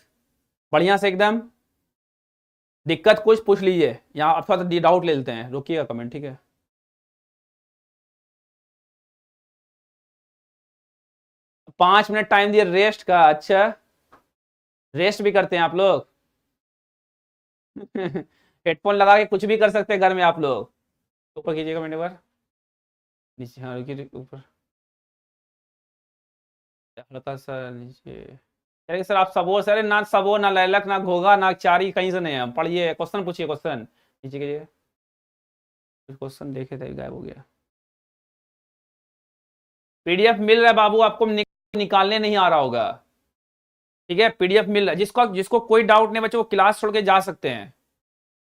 बढ़िया से एकदम। दिक्कत कुछ पूछ लीजिए, यहाँ थोड़ा सा डाउट ले लेते हैं, रोकिएगा कमेंट, ठीक है। पांच मिनट टाइम दिए रेस्ट का, अच्छा रेस्ट भी करते हैं आप लोग हेडफोन लगा के कुछ भी कर सकते हैं घर में आप लोग। ऊपर कीजिएगा मैंने बार, नीचे, हाँ रुकिए ऊपर, हल्का सा नीचे। अरे सर आप सबो सर, ना सबो ना लैलक ना घोगा ना चारी कहीं से नहीं है, पढ़िए क्वेश्चन पूछिए, क्वेश्चन नीचे कीजिए, क्वेश्चन देखे थे गायब हो गया। PDF मिल रहा है बाबू आपको, निकालने नहीं आ रहा होगा, ठीक है। PDF मिल रहा है, जिसको कोई डाउट नहीं बच्चों वो क्लास छोड़ के जा सकते हैं,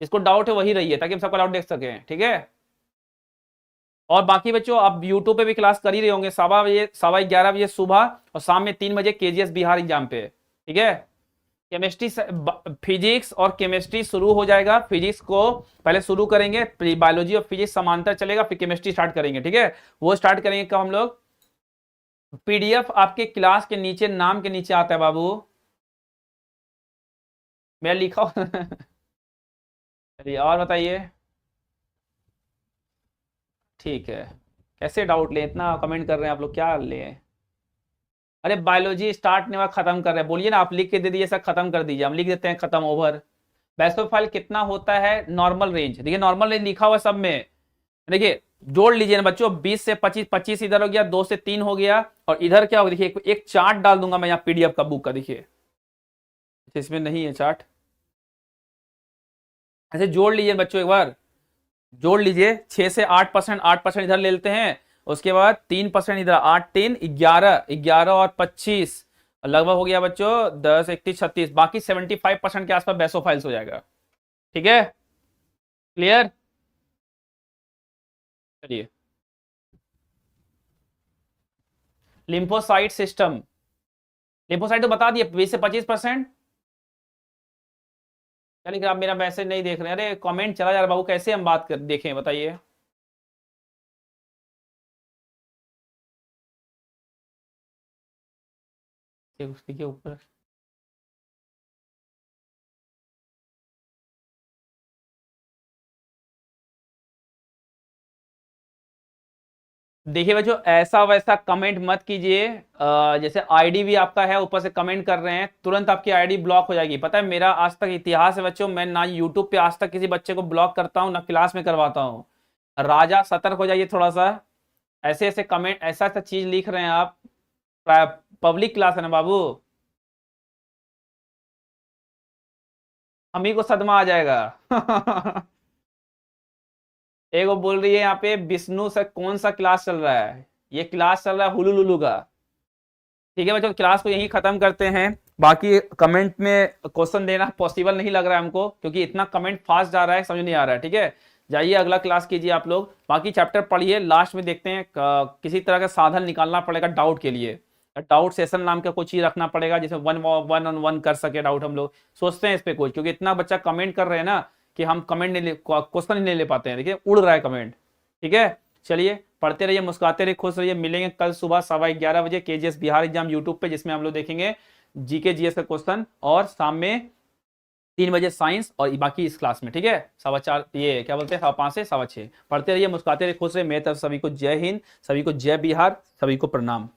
जिसको डाउट है वही रहिए ताकि हम सबका डाउट देख सकें, ठीक है। और बाकी बच्चों आप YouTube पे भी क्लास कर ही रहे होंगे, 11:15 11 बजे सुबह और शाम में 3 बजे KGS बिहार एग्जाम पे, ठीक है। केमिस्ट्री, फिजिक्स और केमिस्ट्री शुरू हो जाएगा। फिजिक्स को पहले शुरू करेंगे, बायोलॉजी और फिजिक्स समांतर चलेगा, फिर केमिस्ट्री स्टार्ट करेंगे, ठीक है। वो स्टार्ट करेंगे कब हम लोग, PDF आपके क्लास के नीचे नाम के नीचे आता है बाबू, मैं लिखा चलिए और बताइए, ठीक है। कैसे डाउट ले, इतना कमेंट कर रहे हैं आप लोग, क्या ले, अरे बायोलॉजी स्टार्ट नहीं हुआ खत्म कर रहे हैं, बोलिए ना आप, लिख के दे दीजिए, सब खत्म कर दीजिए, हम लिख देते हैं खत्म ओवर। बेसोफाइल कितना होता है, नॉर्मल रेंज, देखिए नॉर्मल रेंज लिखा हुआ सब में, देखिए जोड़ लीजिए ना बच्चों, 20 से 25, 25 इधर हो गया, 2 से 3 हो गया, और इधर क्या होगा देखिए, एक चार्ट डाल दूंगा मैं यहाँ PDF का बुक का, देखिए इसमें नहीं है चार्ट, ऐसे जोड़ लीजिए बच्चों, एक बार जोड़ लीजिए, 6 से 8%, 8% इधर ले लेते हैं, उसके बाद 3% इधर, 8 3 11, 11 और 25 लगभग हो गया बच्चों 10 31 36, बाकी 75% के आसपास बेसोफाइल्स हो जाएगा, ठीक है। क्लियर, चलिए लिम्फोसाइट सिस्टम, लिम्फोसाइट तो बता दिए 20 से 25%। चलिए आप मेरा मैसेज नहीं देख रहे हैं, अरे कमेंट चला जा रहा बाबू, कैसे हम बात कर देखें बताइए। उसके ऊपर देखिए बच्चों, ऐसा वैसा कमेंट मत कीजिए, जैसे ID भी आपका है ऊपर से कमेंट कर रहे हैं, तुरंत आपकी ID ब्लॉक हो जाएगी। पता है मेरा आज तक इतिहास है बच्चों, मैं ना YouTube पे आज तक किसी बच्चे को ब्लॉक करता हूँ ना क्लास में करवाता हूँ। राजा सतर्क हो जाइए थोड़ा सा, ऐसे ऐसे कमेंट, ऐसा ऐसा चीज लिख रहे हैं आप, पब्लिक क्लास है ना बाबू, हम ही को सदमा आ जाएगा एक वो बोल रही है यहाँ पे, विष्णु सर कौन सा क्लास चल रहा है, ये क्लास चल रहा है हुलुलुलु का, ठीक है बच्चों। क्लास को यही खत्म करते हैं, बाकी कमेंट में क्वेश्चन देना पॉसिबल नहीं लग रहा है हमको, क्योंकि इतना कमेंट फास्ट जा रहा है, समझ नहीं आ रहा है। ठीक है, जाइए अगला क्लास कीजिए आप लोग, बाकी चैप्टर पढ़िए, लास्ट में देखते हैं किसी तरह का साधन निकालना पड़ेगा डाउट के लिए। डाउट सेशन नाम का कुछ चीज रखना पड़ेगा जिसमें वन ऑन वन कर सके डाउट। हम लोग सोचते हैं इस पे कुछ, क्योंकि इतना बच्चा कमेंट कर रहे हैं ना कि हम कमेंट नहीं ले, क्वेश्चन ही नहीं ले पाते हैं। देखिए उड़ रहा है कमेंट। ठीक है, चलिए पढ़ते रहिए, मुस्कुराते रहिए, खुश रहिए। मिलेंगे कल सुबह 11:15 बजे केजीएस बिहार एग्जाम यूट्यूब पे, जिसमें हम लोग देखेंगे जीके जीएस का क्वेश्चन, और शाम में 3 बजे साइंस, और बाकी इस क्लास में। ठीक है, 4:15, ये क्या बोलते हैं, 5:15 से 6:15। पढ़ते रहिए, मुस्कुराते रहिए, खुश रहिए। मेरी तरफ सभी को जय हिंद, सभी को जय बिहार, सभी को प्रणाम।